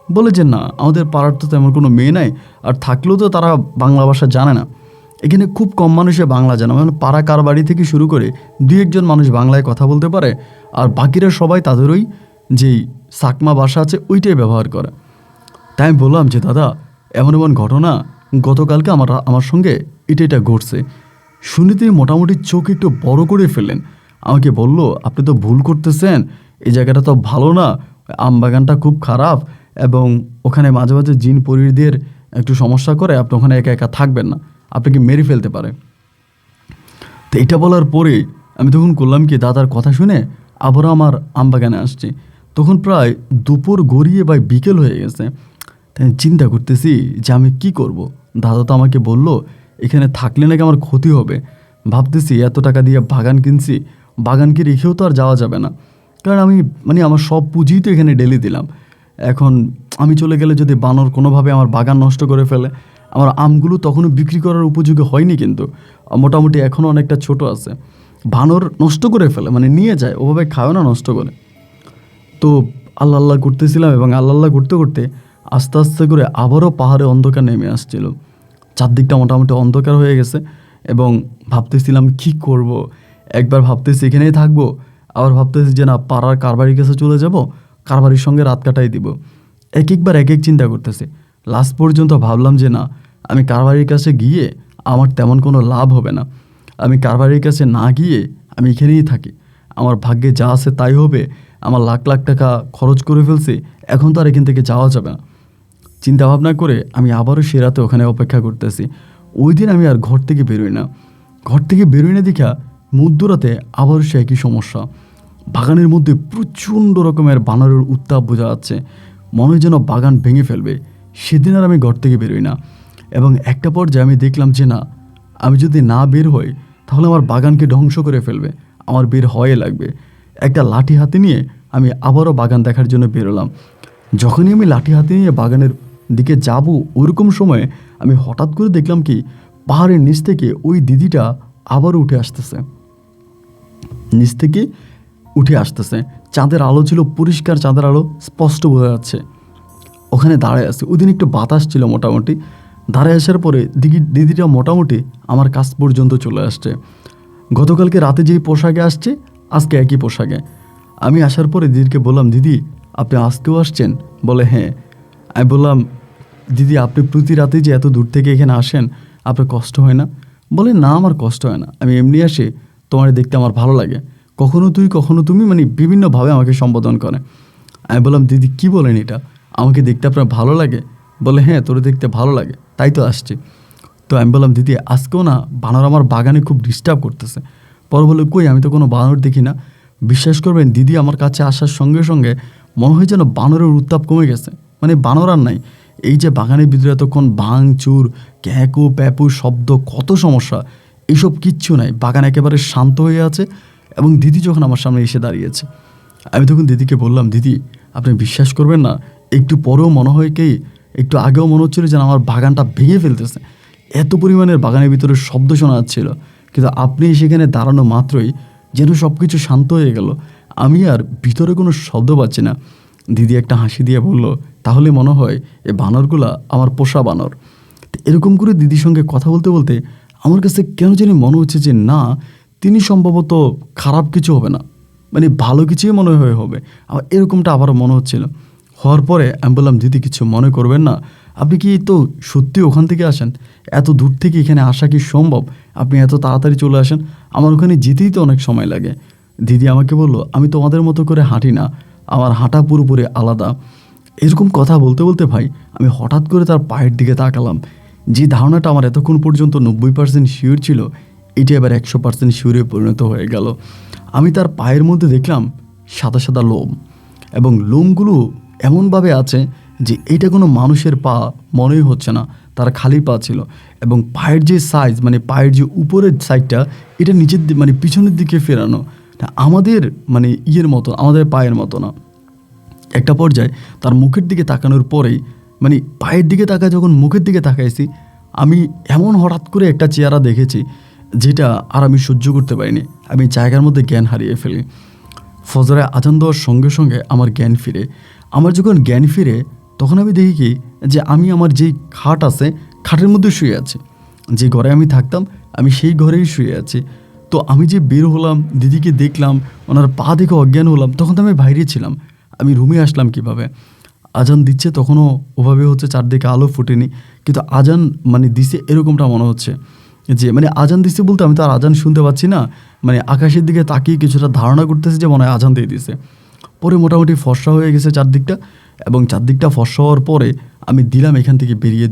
বলে যে না, আমাদের পাড়ার তো তেমন কোনো মেয়ে নাই, আর থাকলেও তো তারা বাংলা ভাষা জানে না। এখানে খুব কম মানুষে বাংলা জানে, মানে পাড়া কারবারি থেকে শুরু করে 2-1 জন মানুষ বাংলায় কথা বলতে পারে, আর বাকিরা সবাই তাদেরই যেই সাকমা ভাষা আছে ওইটাই ব্যবহার করে। তাই আমি বললাম যে দাদা, এমন এমন ঘটনা গতকালকে আমার সঙ্গে এটা ঘটছে। শুনে তিনি মোটামুটি চোখ একটু বড় করে ফেললেন। আমাকে বলল, আপনি তো ভুল করতেছেন, এই জায়গাটা তো ভালো না, আম বাগানটা খুব খারাপ এবং ওখানে মাঝে মাঝে জিন পরিদের একটু সমস্যা করে, আপনি ওখানে একা একা থাকবেন না, আপনাকে মেরে ফেলতে পারে। তো এটা বলার পরে আমি তখন করলাম কি, দাদার কথা শুনে আবারও আমার আম বাগানে আসছি। তখন প্রায় দুপুর গড়িয়ে বা বিকেল হয়ে গেছে। তাই চিন্তা করতেছি যে আমি কি করব। দাদা তো আমাকে বলল এখানে থাকলে নাকি আমার ক্ষতি হবে। ভাবতেছি এত টাকা দিয়ে বাগান কিনছি, বাগানকে রেখেও তো আর যাওয়া যাবে না, কারণ আমি আমার সব পুঁজি তো এখানে ঢেলে দিলাম। এখন আমি চলে গেলে যদি বানর কোনোভাবে আমার বাগান নষ্ট করে ফেলে, আমার আমগুলো তখনও বিক্রি করার উপযোগী হয়নি, কিন্তু মোটামুটি এখনও অনেকটা ছোট আছে। বানর নষ্ট করে ফেলে, নিয়ে যায়, ওভাবে খায় না, নষ্ট করে। তো আল্লাহ আল্লাহ করতেছিলাম এবং আল্লাহ আল্লাহ করতে করতে আস্তে আস্তে করে আবারও পাহাড়ে অন্ধকার নেমে আসছিল। চারদিকটা মোটামুটি অন্ধকার হয়ে গেছে এবং ভাবতেছিলাম কি করব। একবার ভাবতেছি এখানেই থাকবো, আবার ভাবতেছি যে না, পাড়ার কারবারির কাছে চলে যাব, কারবারির সঙ্গে রাত কাটাই দিব। একবার এক চিন্তা করতেছি। লাস্ট পর্যন্ত ভাবলাম যে না, আমি কারবারির কাছে গিয়ে আমার তেমন কোনো লাভ হবে না। আমি কারবারির কাছে না গিয়ে আমি এখানেই থাকি, আমার ভাগ্যে যা আছে তাই হবে। আমার লাখ লাখ টাকা খরচ করে ফেলছি, এখন তো আর এখান থেকে যাওয়া যাবে না। চিন্তা ভাবনা করে আমি আবারও সে রাতে ওখানে অপেক্ষা করতেছি। ওই দিন আমি আর ঘর থেকে বেরোই না। ঘর থেকে বেরোই না দেখা মধ্যরাতে আবারও সে একই সমস্যা। বাগানের মধ্যে প্রচণ্ড রকমের বানরের উত্তাপ বোঝা যাচ্ছে, মনে হয় যেন বাগান ভেঙে ফেলবে। সেদিন আর আমি ঘর থেকে বেরোই না এবং একটা পর্যায়ে আমি দেখলাম যে না, আমি যদি না বের হই তাহলে আমার বাগানকে ধ্বংস করে ফেলবে, আমার বের হয়ে লাগবে। একটা লাঠি হাতে নিয়ে আমি আবারও বাগান দেখার জন্য বেরোলাম। যখনই আমি লাঠি হাতে নিয়ে বাগানের দিকে যাব, ওরকম সময়ে আমি হঠাৎ করে দেখলাম কি পাহাড়ের নিচ থেকে ওই দিদিটা আবারও উঠে আসতেছে। নিচ থেকে উঠে আসতেছে। চাঁদের আলো ছিল, পরিষ্কার চাঁদের আলো, স্পষ্ট বোঝা যাচ্ছে। ওখানে দাঁড়ায় আছে। ওই দিন একটু বাতাস ছিল মোটামুটি। দাঁড়ায় আসার পরে দিদিটা মোটামুটি আমার কাছ পর্যন্ত চলে আসছে। গতকালকে রাতে যেই পোশাকে আসছে, আজকে একই পোশাকে। আমি আসার পরে দিদিকে বললাম, দিদি আপনি আজকেও আসছেন? বলে হ্যাঁ। আমি বললাম, দিদি আপনি প্রতি রাতে যে এত দূর থেকে এখানে আসেন, আপনার কষ্ট হয় না? বলে না, আমার কষ্ট হয় না, আমি এমনি আসি, তোমার দেখতে আমার ভালো লাগে। কখনো তুই কখনো তুমি, মানে বিভিন্নভাবে আমাকে সম্বোধন করে। আমি বললাম, দিদি কি বলেন এটা? আমাকে দেখতে আপনার ভালো লাগে? বলে হ্যাঁ, তোরে দেখতে ভালো লাগে, তাই তো আসছি। তো আমি বললাম, দিদি আজকেও না বানর আমার বাগানে খুব ডিস্টার্ব করতেছে। পরে বলে, কই আমি তো কোনো বানর দেখি না। বিশ্বাস করবেন দিদি আমার কাছে আসার সঙ্গে সঙ্গে মনে হয় যেন বানরের উত্তাপ কমে গেছে, মানে বানর আর নাই। এই যে বাগানের ভিতরে এতক্ষণ ভাঙচুর, ক্যাকু প্যাপু শব্দ, কত সমস্যা, এইসব কিচ্ছু নাই। বাগান একেবারে শান্ত হয়ে আছে। এবং দিদি যখন আমার সামনে এসে দাঁড়িয়েছে, আমি তখন দিদিকে বললাম, দিদি আপনি বিশ্বাস করবেন না, একটু পরেও মনে হয় কি, একটু আগেও মনে হচ্ছিল যেন আমার বাগানটা ভেঙে ফেলতেছে। এত পরিমাণের বাগানের ভিতরে শব্দ শোনা যাচ্ছিল, কিন্তু আপনি সেখানে দাঁড়ানো মাত্রই যেন সব কিছু শান্ত হয়ে গেল। আমি আর ভিতরে কোনো শব্দ পাচ্ছি না। দিদি একটা হাসি দিয়ে বলল, তাহলে মনে হয় এই বানরগুলা আমার পোষা বানর। তো এরকম করে দিদির সঙ্গে কথা বলতে বলতে আমার কাছে কেন জানি মনে হচ্ছে যে না, তিনি সম্ভবত খারাপ কিছু হবে না, মানে ভালো কিছুই মনে হয় হবে। আমার এরকমটা আবারও মনে হচ্ছিল। হওয়ার পরে আমি বললাম, দিদি কিছু মনে করবেন না, আপনি কি তো সত্যি ওখান থেকে আসেন? এত দূর থেকে এখানে আসা কি সম্ভব? আপনি এত তাড়াতাড়ি চলে আসেন, আমার ওখানে যেতেই তো অনেক সময় লাগে। দিদি আমাকে বলল, আমি তোমাদের মতো করে হাঁটি না, আমার হাঁটা পুরোপুরি আলাদা। এরকম কথা বলতে বলতে ভাই আমি হঠাৎ করে তার পায়ের দিকে তাকালাম। যে ধারণাটা আমার এতক্ষণ পর্যন্ত 90% শিওর ছিল, এটি এবার 100% শিওরে পরিণত হয়ে গেল। আমি তার পায়ের মধ্যে দেখলাম সাদা সাদা লোম, এবং লোমগুলো এমনভাবে আছে যে এটা কোনো মানুষের পা মনেই হচ্ছে না, তার খালি পা ছিল। এবং পায়ের যে সাইজ, মানে পায়ের যে উপরের সাইডটা, এটা নিচের মানে পিছনের দিকে ফেরানো, আমাদের মানে ইয়ের মতো, আমাদের পায়ের মতো না। একটা পর্যায়ে তার মুখের দিকে তাকানোর পরেই, মানে পায়ের দিকে তাকায় যখন মুখের দিকে তাকাইছি, আমি এমন হঠাৎ করে একটা চেহারা দেখেছি যেটা আর আমি সহ্য করতে পারিনি। আমি জায়গার মধ্যে জ্ঞান হারিয়ে ফেলি। ফজরে আজান দেওয়ার সঙ্গে সঙ্গে আমার জ্ঞান ফিরে। আমার যখন জ্ঞান ফিরে, তখন আমি দেখি কি যে আমি আমার যেই খাট আছে, খাটের মধ্যে শুয়ে আছি। যে ঘরে আমি থাকতাম, আমি সেই ঘরেই শুয়ে আছি। তো আমি যে বের হলাম, দিদিকে দেখলাম, ওনার পা দেখে অজ্ঞান হলাম, তখন তো আমি বাইরে ছিলাম। আমি রুমে আসলাম কিভাবে? আজান দিচ্ছে, তখনও ওভাবে হচ্ছে, চারদিকে আলো ফুটেনি, কিন্তু আজান মানে দিছে এরকমটা মনে হচ্ছে যে, মানে আজান দিচ্ছে বলতে আমি তো আর আজান শুনতে পাচ্ছি না, মানে আকাশের দিকে তাকিয়ে কিছুটা ধারণা করতেছে যে মনে হয় আজান দিয়ে দিছে। পরে মোটামুটি ফর্সা হয়ে গেছে চারদিকটা, এবং চারদিকটা ফর্সা হওয়ার পরে আমি দিলাম এখান থেকে বেরিয়ে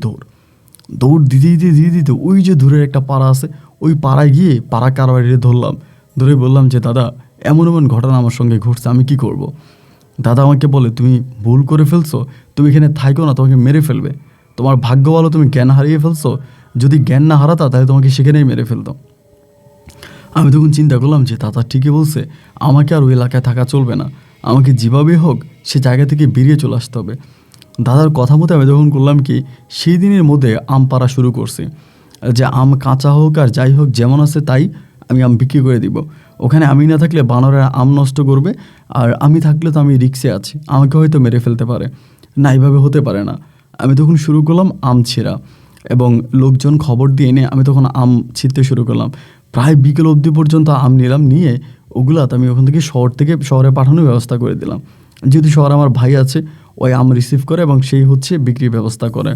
দৌড় দিতে ওই যে দূরের একটা পাড়া আছে, ওই পাড়ায় গিয়ে পাড়া কারবারিরে ধরলাম। ধরে বললাম যে, দাদা এমন এমন ঘটনা আমার সঙ্গে ঘটছে, আমি কি করব? দাদা আমাকে বলে, তুমি ভুল করে ফেলছো, তুমি এখানে থাইকো না, তোমাকে মেরে ফেলবে। তোমার ভাগ্য ভালো তুমি জ্ঞান হারিয়ে ফেলছো, যদি জ্ঞান না হারাতা তাহলে তোমাকে সেখানেই মেরে ফেলতো। আমি তখন চিন্তা করলাম যে দাদা ঠিকই বলছে, আমাকে আর ওই এলাকায় থাকা চলবে না, আমাকে যেভাবে হোক সে জায়গা থেকে বেরিয়ে চলে আসতে হবে। দাদার কথা মতো আমি তখন করলাম কি, সেই দিনের মধ্যে আম পাড়া শুরু করছি, যে আম কাঁচা হোক আর যাই হোক যেমন আছে তাই আমি আম বিক্রি করে দিব। ওখানে আমি না থাকলে বানরেরা আম নষ্ট করবে, আর আমি থাকলে তো আমি রিক্সে আছি, আমাকে হয়তো মেরে ফেলতে পারে না, এইভাবে হতে পারে না। আমি তখন শুরু করলাম আম ছিঁড়া, এবং লোকজন খবর দিয়ে এনে আমি তখন আম ছিঁড়তে শুরু করলাম। প্রায় বিকেল অবধি পর্যন্ত আম নিলাম, নিয়ে ওগুলা আমি ওখান থেকে শহরে পাঠানোর ব্যবস্থা করে দিলাম। যেহেতু শহরে আমার ভাই আছে, ওই আম রিসিভ করে এবং সেই হচ্ছে বিক্রির ব্যবস্থা করে।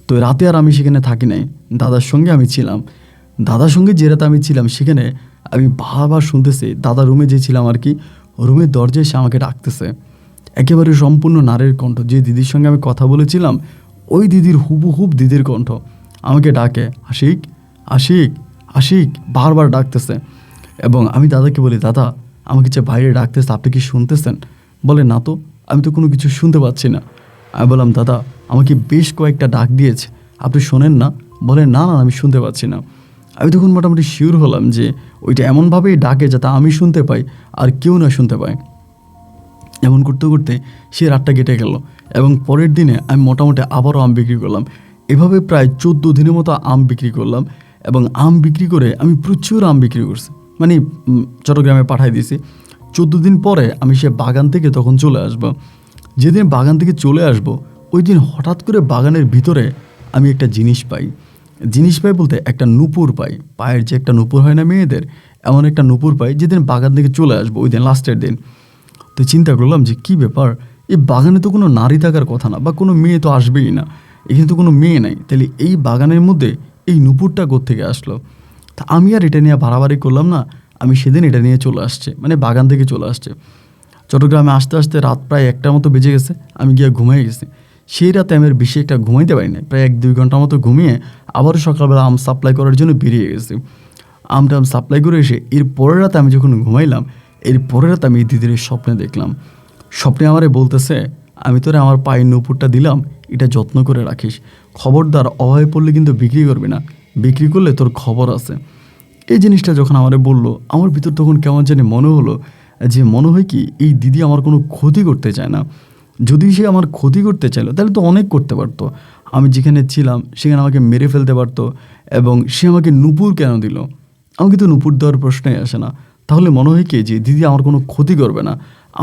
তো রাতে আর আমি সেখানে থাকি নাই, দাদার সঙ্গে আমি ছিলাম। দাদার সঙ্গে যে রাতে আমি ছিলাম, সেখানে আমি বারবার শুনতেছি, দাদা রুমে যে ছিলাম আর কি, রুমের দরজায় সে আমাকে ডাকতেছে। একেবারে সম্পূর্ণ নারীর কণ্ঠ, যে দিদির সঙ্গে আমি কথা বলেছিলাম, ওই দিদির হুবহুব দিদির কণ্ঠ আমাকে ডাকে, আশিক আশিক আশিক, বারবার ডাকতেছে। এবং আমি দাদাকে বলি, দাদা আমাকে যে বাইরে ডাকতেছে, আপনি কি শুনতেছেন? বলে না তো, আমি তো কোনো কিছু শুনতে পাচ্ছি না। আমি বললাম, দাদা আমাকে বেশ কয়েকটা ডাক দিয়েছে, আপনি শোনেন না? বলে না না, আমি শুনতে পাচ্ছি না। আমি তখন মোটামুটি শিওর হলাম যে ওইটা এমনভাবেই ডাকে যাতে আমি শুনতে পাই আর কেউ না শুনতে পায়। এমন করতে করতে সে রাতটা কেটে গেল, এবং পরের দিনে আমি মোটামুটি আবারও আম বিক্রি করলাম। এভাবে প্রায় 14 দিনের মতো আম বিক্রি করলাম, এবং আম বিক্রি করে আমি প্রচুর আম বিক্রি করছি, মানে চট্টগ্রামে পাঠাই দিয়েছি। 14 দিন পরে আমি সে বাগান থেকে তখন চলে আসব। যেদিন বাগান থেকে চলে আসব ওই দিন হঠাৎ করে বাগানের ভিতরে আমি একটা জিনিস পাই। জিনিস পাই বলতে একটা নূপুর পাই, পায়ের যে একটা নূপুর হয় না মেয়েদের, এমন একটা নূপুর পাই। যেদিন বাগান থেকে চলে আসবো ওই দিন লাস্টের দিন, তো চিন্তা করলাম যে কী ব্যাপার, এই বাগানে তো কোনো নারী থাকার কথা না, বা কোনো মেয়ে তো আসবেই না, এখানে তো কোনো মেয়ে নাই, তাহলে এই বাগানের মধ্যে এই নূপুরটা কোত্থেকে আসলো। তা আমি আর এটা নিয়ে বাড়াবাড়ি করলাম না, আমি সেদিন এটা নিয়ে চলে আসছে, মানে বাগান থেকে চলে আসছে। চট্টগ্রামে আসতে আসতে রাত প্রায় 1টার মতো বেজে গেছে, আমি গিয়ে ঘুমিয়ে গেছি। সেই রাতে আমি আর বেশি একটা ঘুমাইতে পারি না, প্রায় 1-2 ঘন্টার মতো ঘুমিয়ে আবারও সকালবেলা আম সাপ্লাই করার জন্য বেরিয়ে গেছি। আমটা সাপ্লাই করে এসে এর পরের রাতে আমি যখন ঘুমাইলাম, এর পরের রাতে আমি দিদির স্বপ্নে দেখলাম। স্বপ্নে আমারে বলতেছে, আমি তোরে আমার পায়ের নূপুরটা দিলাম, এটা যত্ন করে রাখিস, খবরদার অভাবে পড়লে কিন্তু বিক্রি করবি না, বিক্রি করলে তোর খবর আছে। এই জিনিসটা যখন আমারে বললো, আমার ভিতর তখন কেমন জানি মনে হলো যে মনে হয় কি এই দিদি আমার কোনো ক্ষতি করতে চায় না। যদি সে আমার ক্ষতি করতে চাইলো তাহলে তো অনেক করতে পারতো, আমি যেখানে ছিলাম সেখানে আমাকে মেরে ফেলতে পারতো। এবং সে আমাকে নূপুর কেন দিল, আমাকে তো নূপুর দেওয়ার প্রশ্নই আসে না। তাহলে মনে হয় কি যে দিদি আমার কোনো ক্ষতি করবে না।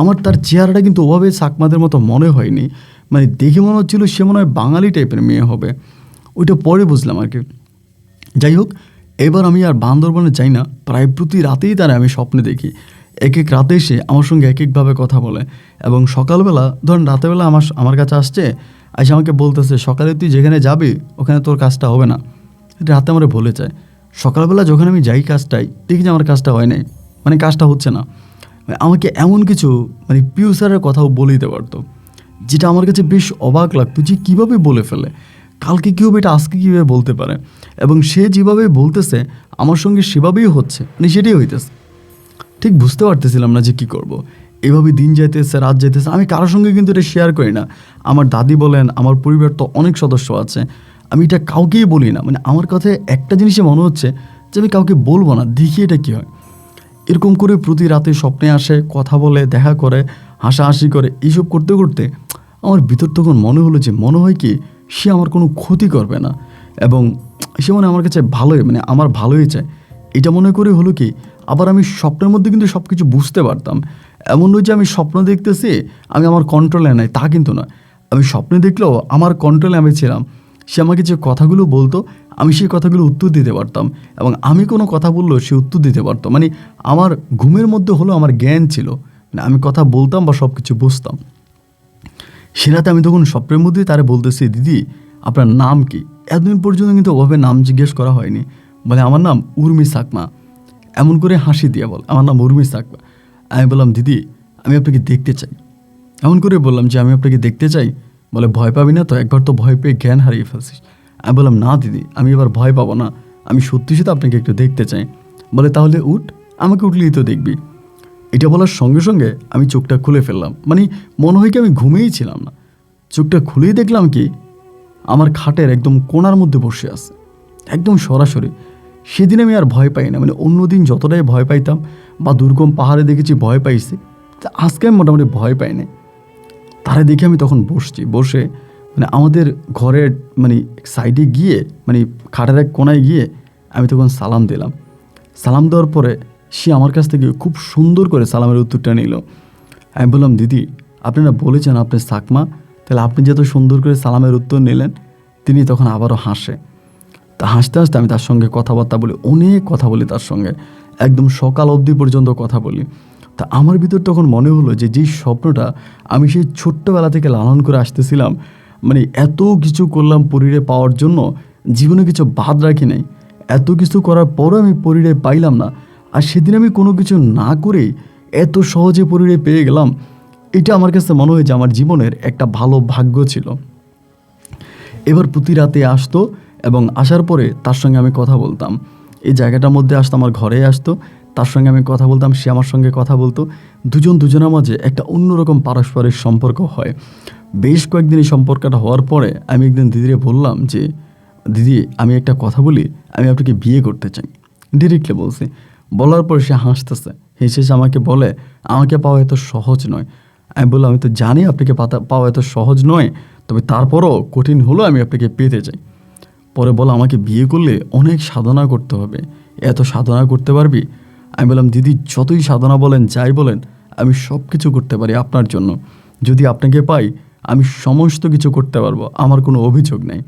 আমার তার চেহারাটা কিন্তু ওভাবে চাকমাদের মতো মনে হয়নি, মানে দেখে মনে হচ্ছিল সে মনে হয় বাঙালি টাইপের মেয়ে হবে, ওইটা পরে বুঝলাম আর কি। যাই হোক, এবার আমি আর বান্দরবনে যাই না, প্রায় প্রতি রাতেই তারা আমি স্বপ্নে দেখি। এক এক রাতে এসে আমার সঙ্গে এক একভাবে কথা বলে, এবং সকালবেলা ধরেন রাতেরবেলা আমার কাছে আসছে, এসে আমাকে বলতেছে সকালে তুই যেখানে যাবি ওখানে তোর কাজটা হবে না, রাতে আমার বলে যায়। সকালবেলা যখন আমি যাই কাজটাই দেখি যে আমার কাজটা হয় নাই, মানে কাজটা হচ্ছে না। আমাকে এমন কিছু মানে ফিউচারের কথাও বলে দিতে পারতো, যেটা আমার কাছে বেশ অবাক লাগতো যে কীভাবে বলে ফেলে, কালকে কী হবে এটা আজকে কীভাবে বলতে পারে, এবং সে যেভাবে বলতেছে আমার সঙ্গে সেভাবেই হচ্ছে, মানে সেটাই হইতেছে। ঠিক বুঝতে পারতেছিলাম না যে কী করব। এভাবে দিন যাইতেছে, রাত যাইতেছে, আমি কারোর সঙ্গে কিন্তু এটা শেয়ার করি না। আমার দাদি বলেন, আমার পরিবার তো অনেক সদস্য আছে, আমি এটা কাউকেই বলি না। মানে আমার কথায় একটা জিনিসে মনে হচ্ছে যে আমি কাউকে বলবো না, দেখি এটা কী হয়। এরকম করে প্রতি রাতে স্বপ্নে আসে, কথা বলে, দেখা করে, হাসাহাসি করে, এইসব করতে করতে আমার ভিতর তখন মনে হলো যে মনে হয় কি সে আমার কোনো ক্ষতি করবে না, এবং সে মানে আমার কাছে ভালোই, মানে আমার ভালোই চায়, এটা মনে করে হলো কি। আবার আমি স্বপ্নের মধ্যে কিন্তু সব কিছু বুঝতে পারতাম, এমন নয় যে আমি স্বপ্ন দেখতেছি আমি আমার কন্ট্রোলে নাই, তা কিন্তু নয়। আমি স্বপ্নে দেখলেও আমার কন্ট্রোলে আমি ছিলাম। সে আমাকে যে কথাগুলো বলতো আমি সেই কথাগুলো উত্তর দিতে পারতাম, এবং আমি কোনো কথা বললেও সে উত্তর দিতে পারতো। মানে আমার ঘুমের মধ্যে হলো আমার জ্ঞান ছিল, মানে আমি কথা বলতাম বা সব কিছু বুঝতাম। সে রাতে আমি তখন স্বপ্নের মধ্যেই তারে বলতেছি, দিদি আপনার নাম কি? এতদিন পর্যন্ত কিন্তু ওভাবে নাম জিজ্ঞেস করা হয়নি। বলে আমার নাম উর্মি চাকমা। এমন করে হাসি দিয়ে বল, আমার নাম উর্মি চাকমা। আমি বললাম, দিদি আমি আপনাকে দেখতে চাই। এমন করে বললাম যে আমি আপনাকে দেখতে চাই। বলে ভয় পাবি না তো, একবার তো ভয় পেয়ে জ্ঞান হারিয়ে ফেলছিস। আমি বললাম, না দিদি আমি এবার ভয় পাবো না, আমি সত্যি সত্যি আপনাকে একটু দেখতে চাই। বলে তাহলে উঠ, আমাকে উঠলেই তো দেখবি। এটা বলার সঙ্গে সঙ্গে আমি চোখটা খুলে ফেললাম, মানে মনে হয় কি আমি ঘুমিয়েই ছিলাম না। চোখটা খুলেই দেখলাম কি আমার খাটের একদম কোণার মধ্যে বসে আছে, একদম সরাসরি। সেদিন আমি আর ভয় পাই না, মানে অন্যদিন যতটাই ভয় পাইতাম বা দুর্গম পাহাড়ে দেখেছি ভয় পাইছি, তা আজকে আমি মোটামুটি ভয় পাই না। তারা দেখে আমি তখন বসে মানে আমাদের ঘরের মানে সাইডে গিয়ে, মানে খাটের এক কোনায় গিয়ে আমি তখন সালাম দিলাম। সালাম দেওয়ার পরে সে আমার কাছ থেকে খুব সুন্দর করে সালামের উত্তরটা নিল। আমি বললাম, দিদি আপনি না বলেছেন আপনি চাকমা, তাহলে আপনি যত সুন্দর করে সালামের উত্তর নিলেন। তিনি তখন আবারও হাসে। তা হাসতে হাসতে আমি তার সঙ্গে কথাবার্তা বলি, অনেক কথা বলি তার সঙ্গে, একদম সকাল অবধি পর্যন্ত কথা বলি। তা আমার ভিতর তখন মনে হলো যে যেই স্বপ্নটা আমি সেই ছোট্টবেলা থেকে লালন করে আসতেছিলাম, মানে এত কিছু করলাম পরীরে পাওয়ার জন্য, জীবনে কিছু বাদ রাখি নাই, এত কিছু করার পরও আমি পরীরে পাইলাম না, আর সেদিন আমি কোনো কিছু না করেই এত সহজে পরীরে পেয়ে গেলাম। এটা আমার কাছে মনে হয় যে আমার জীবনের একটা ভালো ভাগ্য ছিল। এবার প্রতি রাতে আসতো, এবং আসার পরে তার সঙ্গে আমি কথা বলতাম। এই জায়গাটার মধ্যে আসতো, আমার ঘরে আসতো, তার সঙ্গে আমি কথা বলতাম, সে আমার সঙ্গে কথা বলতো। দুজনের মাঝে একটা অন্যরকম পারস্পরিক সম্পর্ক হয়। বেশ কয়েকদিন এই সম্পর্কটা হওয়ার পরে আমি একদিন দিদিরে বললাম যে, দিদি আমি একটা কথা বলি, আমি আপনাকে বিয়ে করতে চাই। ডিরেক্টলি বলছি। বলার পর সে হাসতেছে, হেসে আমাকে বলে, আমাকে পাওয়া এত সহজ নয়। আমি বললাম, আমি তো জানি আপনাকে পাওয়া এত সহজ নয়, তবে তারপরও কঠিন হলেও আমি আপনাকে পেতে চাই। পরে বলো, আমাকে বিয়ে করলে অনেক সাধনা করতে হবে, এত সাধনা করতে পারবি? আমি বললাম, দিদি যতই সাধনা বলেন যাই বলেন আমি সব কিছু করতে পারি আপনার জন্য, যদি আপনাকে পাই আমি সমস্ত কিছু করতে পারবো, আমার কোনো অভিযোগ নেই।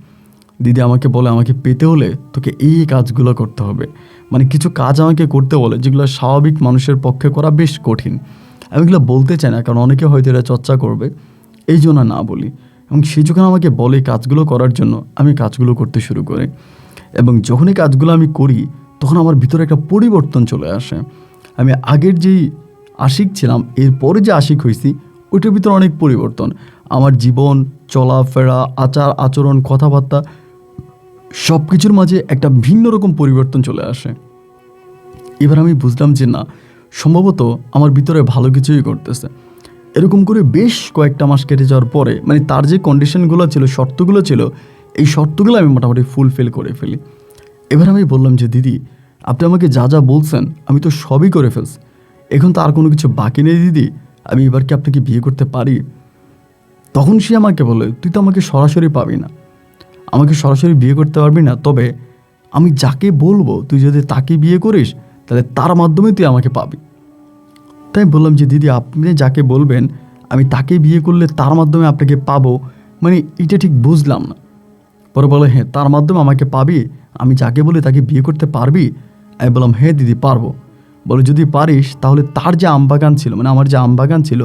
দিদি আমাকে বলে, আমাকে পেতে হলে তোকে এই কাজগুলো করতে হবে, মানে কিছু কাজ আমাকে করতে বলে যেগুলো স্বাভাবিক মানুষের পক্ষে করা বেশ কঠিন। আমি এগুলো বলতে চাই না, কারণ অনেকে হয়তো এটা চর্চা করবে, এই জন্য না বলি। এবং সে যখন আমাকে বলে কাজগুলো করার জন্য, আমি কাজগুলো করতে শুরু করি। এবং যখনই কাজগুলো আমি করি তখন আমার ভিতরে একটা পরিবর্তন চলে আসে। আমি আগের যেই আশিক ছিলাম, এরপরে যে আশিক হয়েছি, ওইটার ভিতরে অনেক পরিবর্তন। আমার জীবন, চলাফেরা, আচার আচরণ, কথাবার্তা সব কিছুর মাঝে একটা ভিন্ন রকম পরিবর্তন চলে আসে। এবার আমি বুঝলাম যে না, সম্ভবত আমার ভিতরে ভালো কিছুই করতেছে। এরকম করে বেশ কয়েকটা মাস কেটে যাওয়ার পরে, মানে তার যে কন্ডিশনগুলো ছিল, শর্তগুলো ছিল, এই শর্তগুলো আমি মোটামুটি ফুলফিল করে ফেলি। এবার আমি বললাম যে দিদি, আপনি আমাকে যা যা বলছেন আমি তো সবই করে ফেলছি, এখন তো আর কোনো কিছু বাকি নেই দিদি, আমি এবার কি আপনাকে বিয়ে করতে পারি? তখন সে আমাকে বলে, তুই তো আমাকে সরাসরি পাবি না, আমাকে সরাসরি বিয়ে করতে পারবি না, তবে আমি যাকে বলবো তুই যদি তাকে বিয়ে করিস তাহলে তার মাধ্যমে তুই আমাকে পাবি। তাই বললাম যে দিদি, আপনি যাকে বলবেন আমি তাকে বিয়ে করলে তার মাধ্যমে আপনাকে পাবো, মানে এটা ঠিক বুঝলাম না। পরে বলে, হ্যাঁ তার মাধ্যমে আমাকে পাবি, আমি যাকে বলি তাকে বিয়ে করতে পারবি? আমি বললাম, হ্যাঁ দিদি পারবো। বলে, যদি পারিস তাহলে তার যে আমবাগান ছিল, মানে আমার যে আমবাগান ছিল,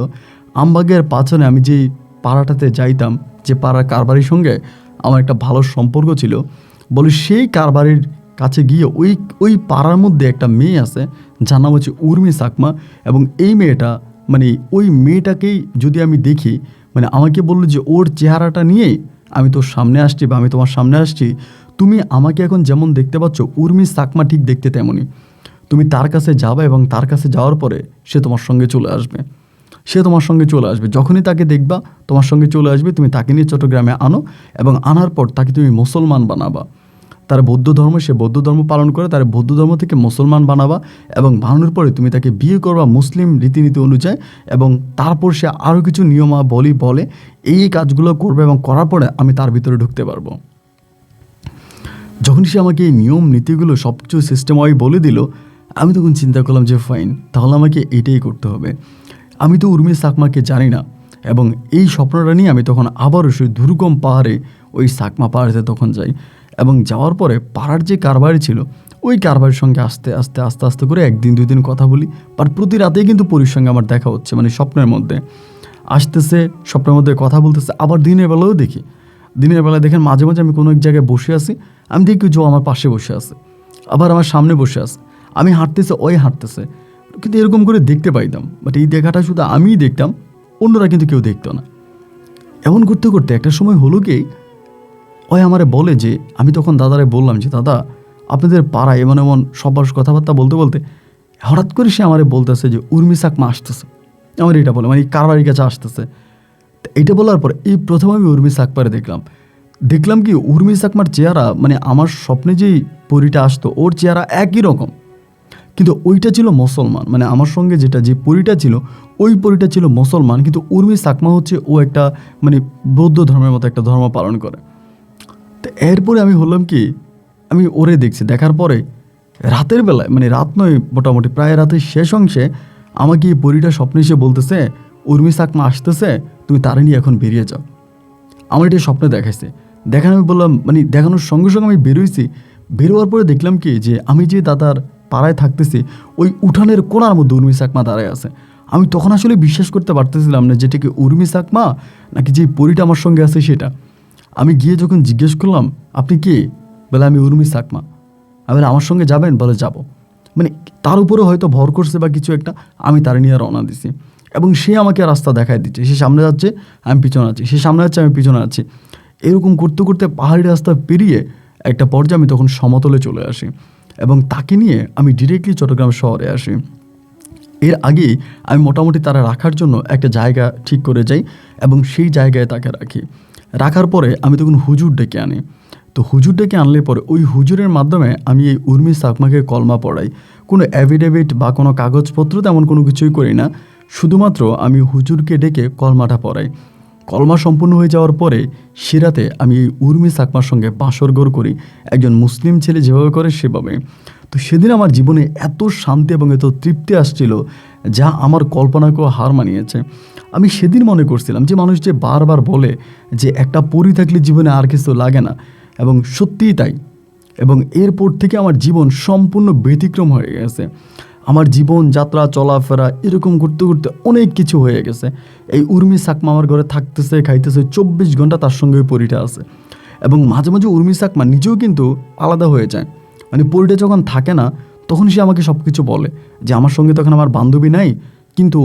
আমবাগের পাছনে আমি যেই পাড়াটাতে যাইতাম, যে পাড়ার কারবারির সঙ্গে আমার একটা ভালো সম্পর্ক ছিল, বলে সেই কারবারির কাছে গিয়ে ওই ওই পাড়ার মধ্যে একটা মেয়ে আছে যার নাম হচ্ছে উর্মি চাকমা, এবং এই মেয়েটা, মানে ওই মেয়েটাকেই যদি আমি দেখি, মানে আমাকে বললো যে ওর চেহারাটা নিয়েই আমি তোর সামনে আসছি বা আমি তোমার সামনে আসছি, তুমি আমাকে এখন যেমন দেখতে পাচ্ছ উর্মি চাকমা ঠিক দেখতে তেমনই, তুমি তার কাছে যাবে এবং তার কাছে যাওয়ার পরে সে তোমার সঙ্গে চলে আসবে, সে তোমার সঙ্গে চলে আসবে, যখনই তাকে দেখবা তোমার সঙ্গে চলে আসবে, তুমি তাকে নিয়ে চট্টগ্রামে আনো এবং আনার পর তাকে তুমি মুসলমান বানাবা, তার বৌদ্ধ ধর্ম, সে বৌদ্ধ ধর্ম পালন করে, তার বৌদ্ধ ধর্ম থেকে মুসলমান বানাবা, এবং বানানোর পরে তুমি তাকে বিয়ে করবা মুসলিম রীতিনীতি অনুযায়ী, এবং তারপর সে আরও কিছু নিয়মাবলী বলে, এই কাজগুলো করবে এবং করার পরে আমি তার ভিতরে ঢুকতে পারবো। যখন সে আমাকে এই নিয়ম নীতিগুলো সব কিছু সিস্টেমওয়াই বলে দিল, আমি তখন চিন্তা করলাম যে ফাইন, তাহলে আমাকে এটাই করতে হবে। আমি তো উর্মি চাকমাকে জানি না, এবং এই স্বপ্নটা নিয়ে আমি তখন আবারও সেই দুর্গম পাহাড়ে, ওই চাকমা পাহাড়েতে তখন যাই, এবং যাওয়ার পরে পাড়ার যে কারবারি ছিল, ওই কারবারির সঙ্গে আস্তে আস্তে আস্তে আস্তে করে একদিন দুই দিন কথা বলি, আর প্রতি রাতেই কিন্তু পরীর সঙ্গে আমার দেখা হচ্ছে, মানে স্বপ্নের মধ্যে আসতেছে, স্বপ্নের মধ্যে কথা বলতেছে, আবার দিনের বেলাও দেখি। দিনের বেলা দেখেন মাঝে মাঝে আমি কোনো এক জায়গায় বসে আছি, আমি দেখি যে আমার পাশে বসে আছে, আবার আমার সামনে বসে আছে, আমি হাঁটতেছে ওই হাঁটতেছে, কিন্তু এরকম করে দেখতে পাইতাম, বাট এই দেখাটা শুধু আমিই দেখতাম, অন্যরা কিন্তু কেউ দেখতো না। এমন করতে করতে একটা সময় হলো কি, ওই আমারে বলে যে, আমি তখন দাদারে বললাম যে দাদা, আপনাদের পাড়ায় এমন এমন সবার কথাবার্তা বলতে বলতে হঠাৎ করে সে আমারে বলতেছে যে উর্মি চাকমা আসতেছে, আমার এটা বলে, মানে কারবারির কাছে আসতেছে। এটা বলার পর এই প্রথম আমি উর্মি চাকমারে দেখলাম কি উর্মি চাকমার চেহারা, মানে আমার স্বপ্নে যেই পরীটা আসতো ওর চেহারা একই রকম, কিন্তু ওইটা ছিল মুসলমান, মানে আমার সঙ্গে যেটা যে পরীটা ছিল ওই পরীটা ছিল মুসলমান, কিন্তু উর্মি চাকমা হচ্ছে ও একটা মানে বৌদ্ধ ধর্মের মতো একটা ধর্ম পালন করে। তো এরপরে আমি হলাম কি, আমি ওরে দেখছি, দেখার পরে রাতের বেলায়, মানে রাত নয় মোটামুটি প্রায় রাতের শেষ অংশে আমাকে এই পরীটা স্বপ্নে এসে বলতেছে, উর্মি চাকমা আসতেছে, তুমি তারে নিয়ে এখন বেরিয়ে যাও। আমার এটা স্বপ্নে দেখাইছে, দেখানো আমি বললাম, মানে দেখানোর সঙ্গে সঙ্গে আমি বেরোইছি। বেরোয়ার পরে দেখলাম কি যে আমি যে দাদার পাড়ায় থাকতেছি ওই উঠানের কোণার মধ্যে উর্মি চাকমা দাঁড়ায় আছে। আমি তখন আসলে বিশ্বাস করতে পারতেছিলাম না যেটা কি উর্মি চাকমা নাকি যে পরীটা আমার সঙ্গে আছে সেটা। আমি গিয়ে যখন জিজ্ঞেস করলাম, আপনি কে? বলে, আমি উর্মি চাকমা। আমি আমার সঙ্গে যাবেন? বলে, যাব। মানে তার উপরে হয়তো ভর করছে বা কিছু একটা, আমি তার নিয়ে রওনা দিছি, এবং সে আমাকে রাস্তা দেখায় দিচ্ছে, সে সামনে যাচ্ছে আমি পিছনে আছি, সে সামনে যাচ্ছে আমি পিছনে আছি। এরকম করতে করতে পাহাড়ি রাস্তা পেরিয়ে একটা পর্যায়ে আমি তখন সমতলে চলে আসি, এবং তাকে নিয়ে আমি ডিরেক্টলি চট্টগ্রাম শহরে আসি। এর আগেই আমি মোটামুটি তারা রাখার জন্য একটা জায়গা ঠিক করে যাই, এবং সেই জায়গায় তাকে রাখি। রাখার পরে আমি তখন হুজুর ডেকে আনি। তো হুজুর ডেকে আনলে পরে ওই হুজুরের মাধ্যমে আমি এই উর্মি চাকমাকে কলমা পড়াই। কোনো অ্যাফিডেভিট বা কোনো কাগজপত্র তেমন কোনো কিছুই করি না, শুধুমাত্র আমি হুজুরকে ডেকে কলমাটা পড়াই। কলমা সম্পূর্ণ হয়ে যাওয়ার পরে সিরাতে আমি এই উর্মি চাকমার সঙ্গে বাসরঘর করি, একজন মুসলিম ছেলে যেভাবে করে সেভাবে। তো সেদিন আমার জীবনে এত শান্তি এবং এত তৃপ্তি আসছিল যা আমার কল্পনাকেও হার মানিয়েছে। আমি সেদিন মনে করছিলাম যে মানুষ যে বারবার বলে যে একটা পরি থাকলে জীবনে আর কিছু লাগে না, এবং সত্যিই তাই। এবং এরপর থেকে আমার জীবন সম্পূর্ণ ব্যতিক্রম হয়ে গেছে। আমার জীবন যাত্রা চলাফেরা এরকম করতে করতে অনেক কিছু হয়ে গেছে। এই উর্মি সাকমা আমার ঘরে থাকতেছে, খাইতেছে, 24 ঘন্টা তার সঙ্গে ওই পরিটা আছে। এবং মাঝে মাঝে উর্মি সাকমা নিজেও কিন্তু আলাদা হয়ে যায়। মানে পরিটা যখন থাকে না তখন সে আমাকে সব কিছু বলে যে আমার সঙ্গে তখন আমার বান্ধবী নাই, কিন্তু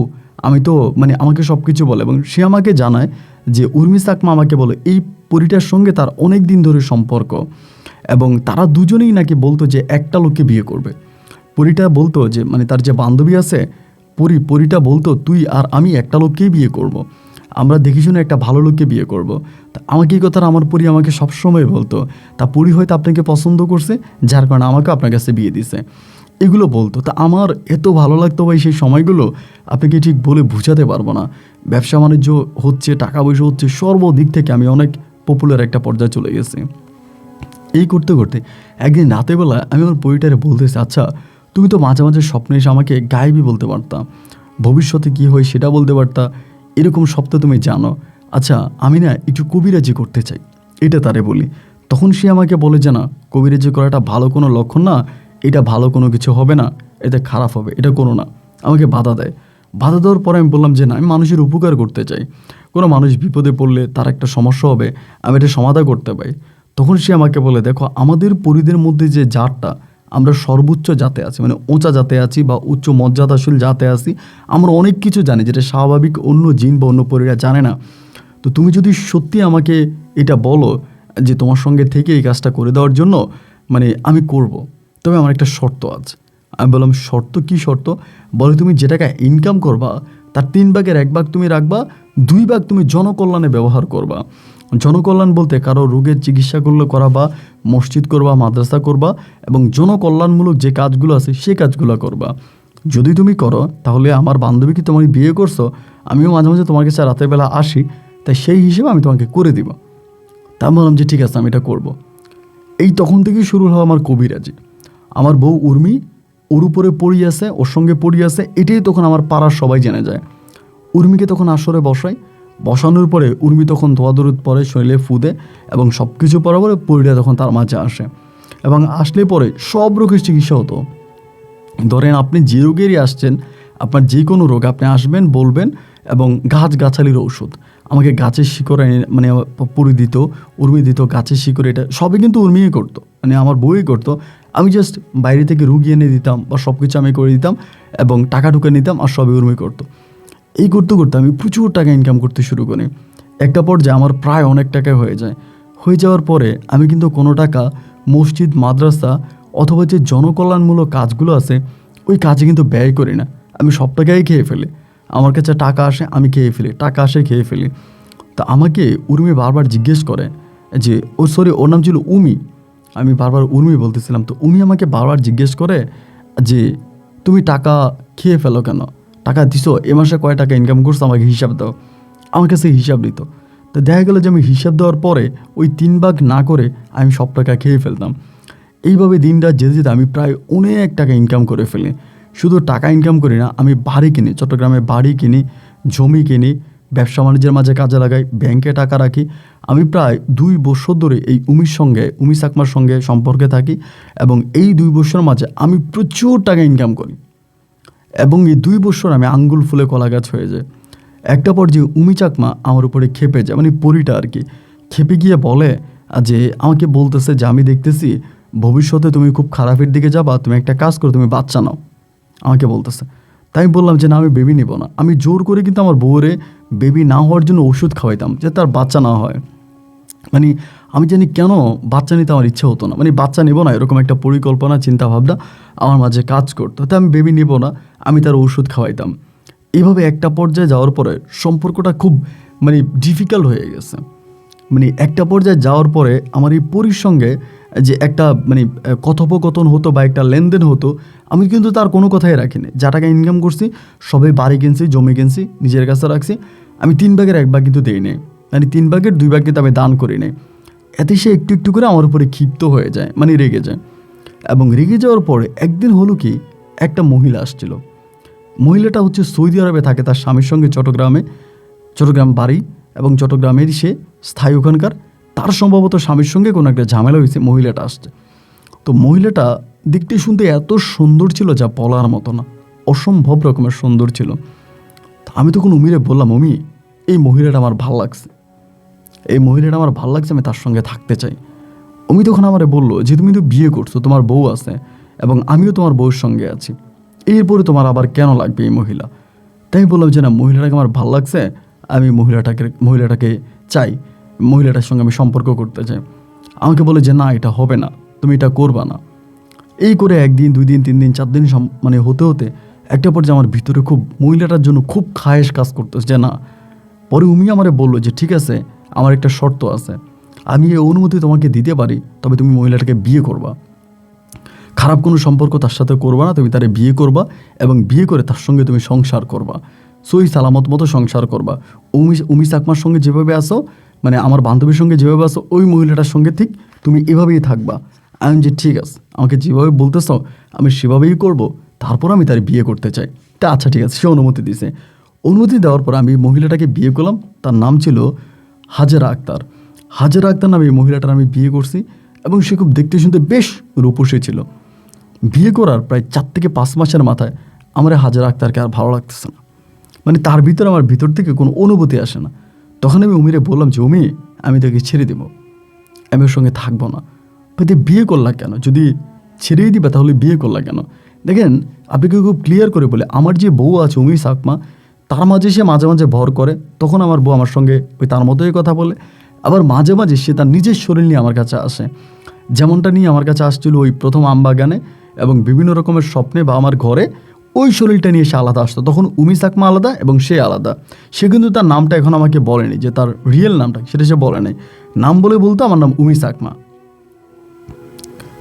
আমি তো মানে আমাকে সব কিছু বলে। এবং সে আমাকে জানায় যে উর্মি সাকমা আমাকে বলে এই পরিটার সঙ্গে তার অনেক দিন ধরে সম্পর্ক, এবং তারা দুজনেই নাকি বলতো যে একটা লোককে বিয়ে করবে। পরিটা বলতো যে মানে তার যে বান্ধবী আছে পরিটা বলতো তুই আর আমি একটা লোককেই বিয়ে করব। আমরা দেখি শুনে একটা ভালো লোককে বিয়ে করব। তা আমাকে এই কথাটা আমার পরি আমাকে সবসময় বলতো। তা পরি হয়তো আপনাকে পছন্দ করছে, যার কারণে আমাকে আপনার কাছে বিয়ে দিছে, এগুলো বলতো। তা আমার এত ভালো লাগতো ভাই সেই সময়গুলো, আপনাকে ঠিক বলে বোঝাতে পারবো না। ব্যবসা বাণিজ্য হচ্ছে, টাকা পয়সা হচ্ছে, সর্বদিক থেকে আমি অনেক পপুলার একটা পর্যায়ে চলে গেছি। এই করতে করতে একদিন রাতেবেলা আমি আমার পরিটারে বলতেছি, আচ্ছা তুমি তো মাঝে মাঝে স্বপ্নে এসে আমাকে গায়েবী বলতে পারতা, ভবিষ্যতে কী হয় সেটা বলতে পারতা, এরকম সব তো তুমি জানো। আচ্ছা আমি না একটু কবিরাজি করতে চাই, এটা তারে বলি। তখন সে আমাকে বলে যে না, কবিরাজি করাটা ভালো কোনো লক্ষণ না, এটা ভালো কোনো কিছু হবে না, এটা খারাপ হবে, এটা কোনো না। আমাকে বাধা দেয়। বাধা দেওয়ার পরে আমি বললাম যে না, আমি মানুষের উপকার করতে চাই, কোনো মানুষ বিপদে পড়লে তার একটা সমস্যা হবে, আমি এটা সমাধান করতে পাই। তখন সে আমাকে বলে, দেখো আমাদের পরিদের মধ্যে যে জাতটা, আমরা সর্বোচ্চ জাতে আছি, মানে উঁচা জাতে আছি বা উচ্চ মর্যাদাশীল জাতে আছি, আমরা অনেক কিছু জানি যেটা স্বাভাবিক অন্য জিন বা অন্য পরীরা জানে না। তো তুমি যদি সত্যি আমাকে এটা বলো যে তোমার সঙ্গে থেকে এই কাজটা করে দেওয়ার জন্য মানে আমি করব, তবে আমার একটা শর্ত আছে। আমি বললাম শর্ত কী শর্ত? বলে তুমি যে টাকা ইনকাম করবা তার 3 ভাগের 1 ভাগ তুমি রাখবা, 2 ভাগ তুমি জনকল্যাণে ব্যবহার করবা। জনকল্যাণ বলতে কারো রোগের চিকিৎসা করলে করা, বা মসজিদ করবা, মাদ্রাসা করবা, এবং জনকল্যাণমূলক যে কাজগুলো আছে সেই কাজগুলো করবা। যদি তুমি করো তাহলে আমার বান্ধবীকে তোমার বিয়ে করছো, আমিও মাঝে মাঝে তোমার কাছে রাতের বেলা আসি, তাই সেই হিসেবে আমি তোমাকে করে দিব। তা বললাম যে ঠিক আছে আমি এটা করব। এই তখন থেকেই শুরু হলো আমার কবিরাজি। আমার বউ উর্মি ওর উপরে পড়ি আছে, ওর সঙ্গে পড়ি আছে, এটাই তখন আমার পাড়ার সবাই জেনে যায়। উর্মিকে তখন আসরে বসাই, বসানোর পরে উর্মি তখন ধোয়া দরুদ পরে শরীরে ফুদে, এবং সব কিছু পরে পরে পরিটা তখন তার মাঝে আসে, এবং আসলে পরে সব রোগের চিকিৎসা হতো। ধরেন আপনি যে রোগেরই আসছেন, আপনার যে কোনো রোগ আপনি আসবেন বলবেন, এবং গাছগাছালির ঔষধ আমাকে গাছের শিকড় মানে পুরি দিত, উর্মি দিত, গাছের শিকড়, এটা সবই কিন্তু উর্মিই করতো, মানে আমার বউই করতো। আমি জাস্ট বাইরে থেকে রুগী এনে দিতাম বা সব কিছু আমি করে দিতাম, এবং টাকা ঢুকে নিতাম, আর সবই উর্মি করতো। এই করতে করতে আমি প্রচুর টাকা ইনকাম করতে শুরু করি। একটা পর্যায়ে আমার প্রায় অনেক টাকা হয়ে যায়। হয়ে যাওয়ার পরে আমি কিন্তু কোনো টাকা মসজিদ, মাদ্রাসা অথবা যে জনকল্যাণমূলক কাজগুলো আছে ওই কাজে কিন্তু ব্যয় করি না, আমি সব টাকাই খেয়ে ফেলি। আমার কাছে টাকা আসে আমি খেয়ে ফেলি, টাকা আসে খেয়ে ফেলি। তা আমাকে উর্মি বারবার জিজ্ঞেস করে যে ওর নাম ছিল উমি, আমি বারবার উর্মি বলতেছিলাম। তো উমি আমাকে বারবার জিজ্ঞেস করে যে তুমি টাকা খেয়ে ফেলো কেন, টাকা দিছো, এ মাসে কয় টাকা ইনকাম করছো, আমাকে হিসাব দাও। আমার কাছে হিসাব দিত। তো দেখা গেলো যে আমি হিসাব দেওয়ার পরে ওই 3 ভাগ না করে আমি সব টাকা খেয়ে ফেলতাম। এইভাবে দিনটা যেতে যেতে আমি প্রায় অনেক টাকা ইনকাম করে ফেলি। শুধু টাকা ইনকাম করি না, আমি বাড়ি কিনি, চট্টগ্রামে বাড়ি কিনি, জমি কিনি, ব্যবসা বাণিজ্যের মাঝে কাজে লাগাই, ব্যাংকে টাকা রাখি। আমি প্রায় 2 বছর ধরে এই উমি সাকমার সঙ্গে সম্পর্কে থাকি, এবং এই 2 বছরের মাঝে আমি প্রচুর টাকা ইনকাম করি, এবং এই 2 বছর আমি আঙ্গুল ফুলে কলা গাছ হয়ে যায়। একটা পর্যায়ে উমি চাকমা আমার উপরে খেপে যায়, মানে পরিটা আর কি, খেপে গিয়ে বলে যে আমাকে বলতেছে যে আমি দেখতেছি ভবিষ্যতে তুমি খুব খারাপের দিকে যাবা, তুমি একটা কাজ করো, তুমি বাচ্চা নাও, আমাকে বলতেছে। তাই আমি বললাম যে না, আমি বেবি নিব না। আমি জোর করে কিন্তু আমার বউরে বেবি না হওয়ার জন্য ওষুধ খাওয়াইতাম যে তার বাচ্চা না হয়। মানে আমি জানি কেন বাচ্চা নিতে আমার ইচ্ছে হতো না, মানে বাচ্চা নেব না এরকম একটা পরিকল্পনা চিন্তাভাবনা আমার মাঝে কাজ করতো। তাই আমি বেবি নেব না, আমি তার ওষুধ খাওয়াইতাম। এইভাবে একটা পর্যায়ে যাওয়ার পরে সম্পর্কটা খুব মানে ডিফিকাল্ট হয়ে গেছে। মানে একটা পর্যায়ে যাওয়ার পরে আমার এই পরির সঙ্গে যে একটা মানে কথোপকথন হতো বা একটা লেনদেন হতো, আমি কিন্তু তার কোনো কথাই রাখিনি। যা টাকা ইনকাম করছি সবাই বাড়ি কিনছি, জমি কিনছি, নিজের কাছে রাখছি। আমি 3 ভাগের 1 ভাগ কিন্তু দিই নাই, মানে 3 ভাগের 2 ভাগ কিন্তু আমি দান করি নাই। এতে সে একটু একটু করে আমার উপরে ক্ষিপ্ত হয়ে যায়, মানে রেগে যায়। এবং রেগে যাওয়ার পরে একদিন হলো কি, একটা মহিলা আসছিল। মহিলাটা হচ্ছে সৌদি আরবে থাকে, তার স্বামীর সঙ্গে চট্টগ্রাম বাড়ি, এবং চট্টগ্রামেরই সে স্থায়ী ওখানকার। তার সম্ভবত স্বামীর সঙ্গে কোনো একটা ঝামেলা হয়েছে, মহিলাটা আসছে। তো মহিলাটা দেখতে শুনতে এত সুন্দর ছিল যা বলার মতো না, অসম্ভব রকমের সুন্দর ছিল। আমি তখন উমিরে বললাম, উমি, এই মহিলাটা আমার ভাল লাগছে, আমি তার সঙ্গে থাকতে চাই। উমি তখন আমারে বললো যে তুমি তো বিয়ে করছো, তোমার বউ আছে, এবং আমিও তোমার বউয়ের সঙ্গে আছি, এরপরে তোমার আবার কেন লাগবে এই মহিলা? তাই বললাম যে না, মহিলাটাকে আমার ভাল লাগছে, আমি মহিলাটাকে চাই, মহিলাটার সঙ্গে আমি সম্পর্ক করতে চাই। আমাকে বলে যে না, এটা হবে না, তুমি এটা করবা না। এই করে 1 দিন 2 দিন 3 দিন 4 দিন মানে হতে হতে একটা পর্যায়ে আমার ভিতরে খুব মহিলাটার জন্য খুব খায়েশ কাজ করতেছে যে না। পরে উমি আমারে বললো যে ঠিক আছে, আমার একটা শর্ত আছে, আমি এই অনুমতি তোমাকে দিতে পারি, তবে তুমি মহিলাটাকে বিয়ে করবা, খারাপ কোনো সম্পর্ক তার সাথে করবা না, তুমি তারে বিয়ে করবা, এবং বিয়ে করে তার সঙ্গে তুমি সংসার করবা, সই সালামত মতো সংসার করবা। উমি চাকমার সঙ্গে যেভাবে আসো, মানে আমার বান্ধবীর সঙ্গে যেভাবে আসো, ওই মহিলাটার সঙ্গে ঠিক তুমি এভাবেই থাকবা। আমি যে ঠিক আছে, আমাকে যেভাবে বলতেছ আমি সেভাবেই করব, তারপর আমি তার বিয়ে করতে চাই। তা আচ্ছা ঠিক আছে, সে অনুমতি দিয়েছে। অনুমতি দেওয়ার পর আমি মহিলাটাকে বিয়ে করলাম। তার নাম ছিল হাজেরা আক্তার। নামে এই মহিলাটার আমি বিয়ে করছি, এবং সে খুব দেখতে শুনতে বেশ রূপসী ছিল। বিয়ে করার প্রায় 4 থেকে 5 মাসের মাথায় আমার হাজেরা আক্তারকে আর ভালো লাগতেছে না, মানে তার ভিতরে আমার ভিতর থেকে কোনো অনুভূতি আসে না। তখন আমি উমিরে বললাম যে উমি, আমি তাকে ছেড়ে দেবো, আমি ওর সঙ্গে থাকবো না। কিন্তু বিয়ে করলা কেন? যদি ছেড়েই দিবে তাহলে বিয়ে করলা কেন? দেখেন, আপনাকে খুব ক্লিয়ার করে বলে, আমার যে বউ আছে উমি চাকমা, তার মাঝে সে মাঝে মাঝে ভর করে, তখন আমার বউ আমার সঙ্গে ওই তার মতোই কথা বলে। আবার মাঝে মাঝে সে তার নিজের শরীর নিয়ে আমার কাছে আসে, যেমনটা নিয়ে আমার কাছে আসছিল ওই প্রথম আমবাগানে, এবং বিভিন্ন রকমের স্বপ্নে বা আমার ঘরে ওই শরীরটা নিয়ে সে আলাদা আসতো। তখন উমি চাকমা আলাদা এবং সে আলাদা। সে কিন্তু তার নামটা এখন আমাকে বলেনি, যে তার রিয়েল নামটা সেটা সে বলে নাই। নাম বলে বলতো আমার নাম উমি চাকমা।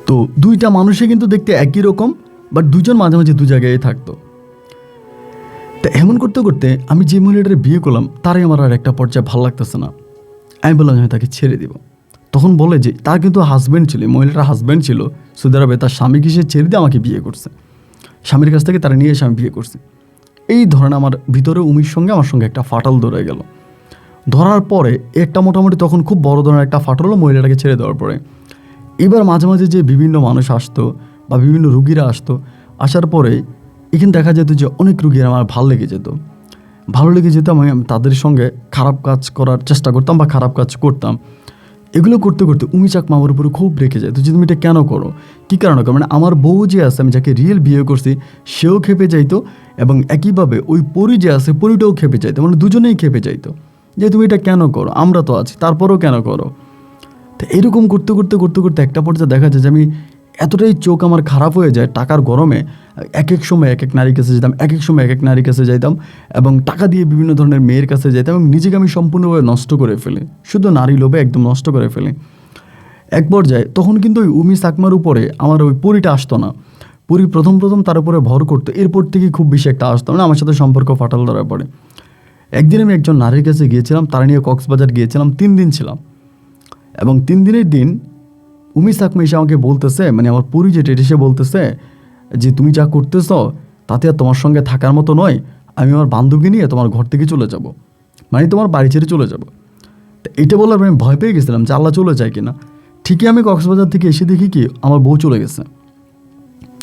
তো দুইটা মানুষে কিন্তু দেখতে একই রকম, বাট দুজন মাঝে মাঝে দু জায়গায় থাকতো। তা এমন করতে করতে আমি যে মহিলাটার বিয়ে করলাম, তারই আমার আর একটা পর্যায়ে ভালো লাগতেছে না। আমি বললাম আমি তাকে ছেড়ে দিব। তখন বলে যে তার কিন্তু হাজব্যান্ড ছিল, মহিলাটার হাজব্যান্ড ছিল সৌদি আরবে, তার স্বামীকে সে ছেড়ে দিয়ে আমাকে বিয়ে করছে, স্বামীর কাছ থেকে তারা নিয়ে এসে আমি বিয়ে করছি। এই ধরনের আমার ভিতরে উমির সঙ্গে আমার সঙ্গে একটা ফাটল ধরে গেল। ধরার পরে একটা মোটামুটি তখন খুব বড় ধরনের একটা ফাটল হলো মহিলাটাকে ছেড়ে দেওয়ার পরে। এবার মাঝে মাঝে যে বিভিন্ন মানুষ আসতো বা বিভিন্ন রুগীরা আসতো, আসার পরে এখানে দেখা যেত যে অনেক রুগীরা আমার ভালো লেগে যেত, আমি তাদের সঙ্গে খারাপ কাজ করার চেষ্টা করতাম বা খারাপ কাজ করতাম। এগুলো করতে করতে উমি চাকমা আমার উপরে খুব রেখে যায়, তো যে তুমি এটা কেন করো, কী কারণে করো? মানে আমার বউ যে আছে, আমি যাকে রিয়েল বিয়ে করছি, সেও খেপে যাইতো, এবং একইভাবে ওই পরি যে আছে, পরিটাও খেপে যাইতো, মানে দুজনেই খেপে যাইতো যে তুমি এটা কেন করো, আমরা তো আছি, তারপরেও কেন করো। তো এরকম করতে করতে করতে করতে একটা পর্যায়ে দেখা যায় যে আমি এতটাই চোখ আমার খারাপ হয়ে যায়, টাকার গরমে এক এক সময় এক এক নারীর কাছে যেতাম, এক এক সময় এক এক নারীর কাছে যাইতাম, এবং টাকা দিয়ে বিভিন্ন ধরনের মেয়ের কাছে যাইতাম, এবং নিজেকে আমি সম্পূর্ণভাবে নষ্ট করে ফেলি, শুধু নারী লোভে একদম নষ্ট করে ফেলি। এক পর্যায়ে তখন কিন্তু ওই উমি চাকমার উপরে আমার ওই পরিটা আসতো না। পরি প্রথম তার উপরে ভর করতো, এরপর থেকে খুব বেশি একটা আসতো না, আমার সাথে সম্পর্ক ফাটাল ধরা পড়ে। একদিন আমি একজন নারীর কাছে গিয়েছিলাম, তারা নিয়ে কক্সবাজার গিয়েছিলাম, 3 দিন ছিলাম, এবং 3 দিনের দিন উমি চাকমা এসে আমাকে বলতেছে, মানে আমার পরি যেটা এসে বলতেছে যে তুমি যা করতেছ তাতে আর তোমার সঙ্গে থাকার মতো নয়, আমি আমার বান্ধবী নিয়ে তোমার ঘর থেকে চলে যাব, মানে তোমার বাড়ি ছেড়ে চলে যাব। এটা বলার আমি ভয় পেয়ে গেছিলাম যে আল্লাহ চলে যায় কিনা। ঠিকই আমি কক্সবাজার থেকে এসে দেখি কি আমার বউ চলে গেছে,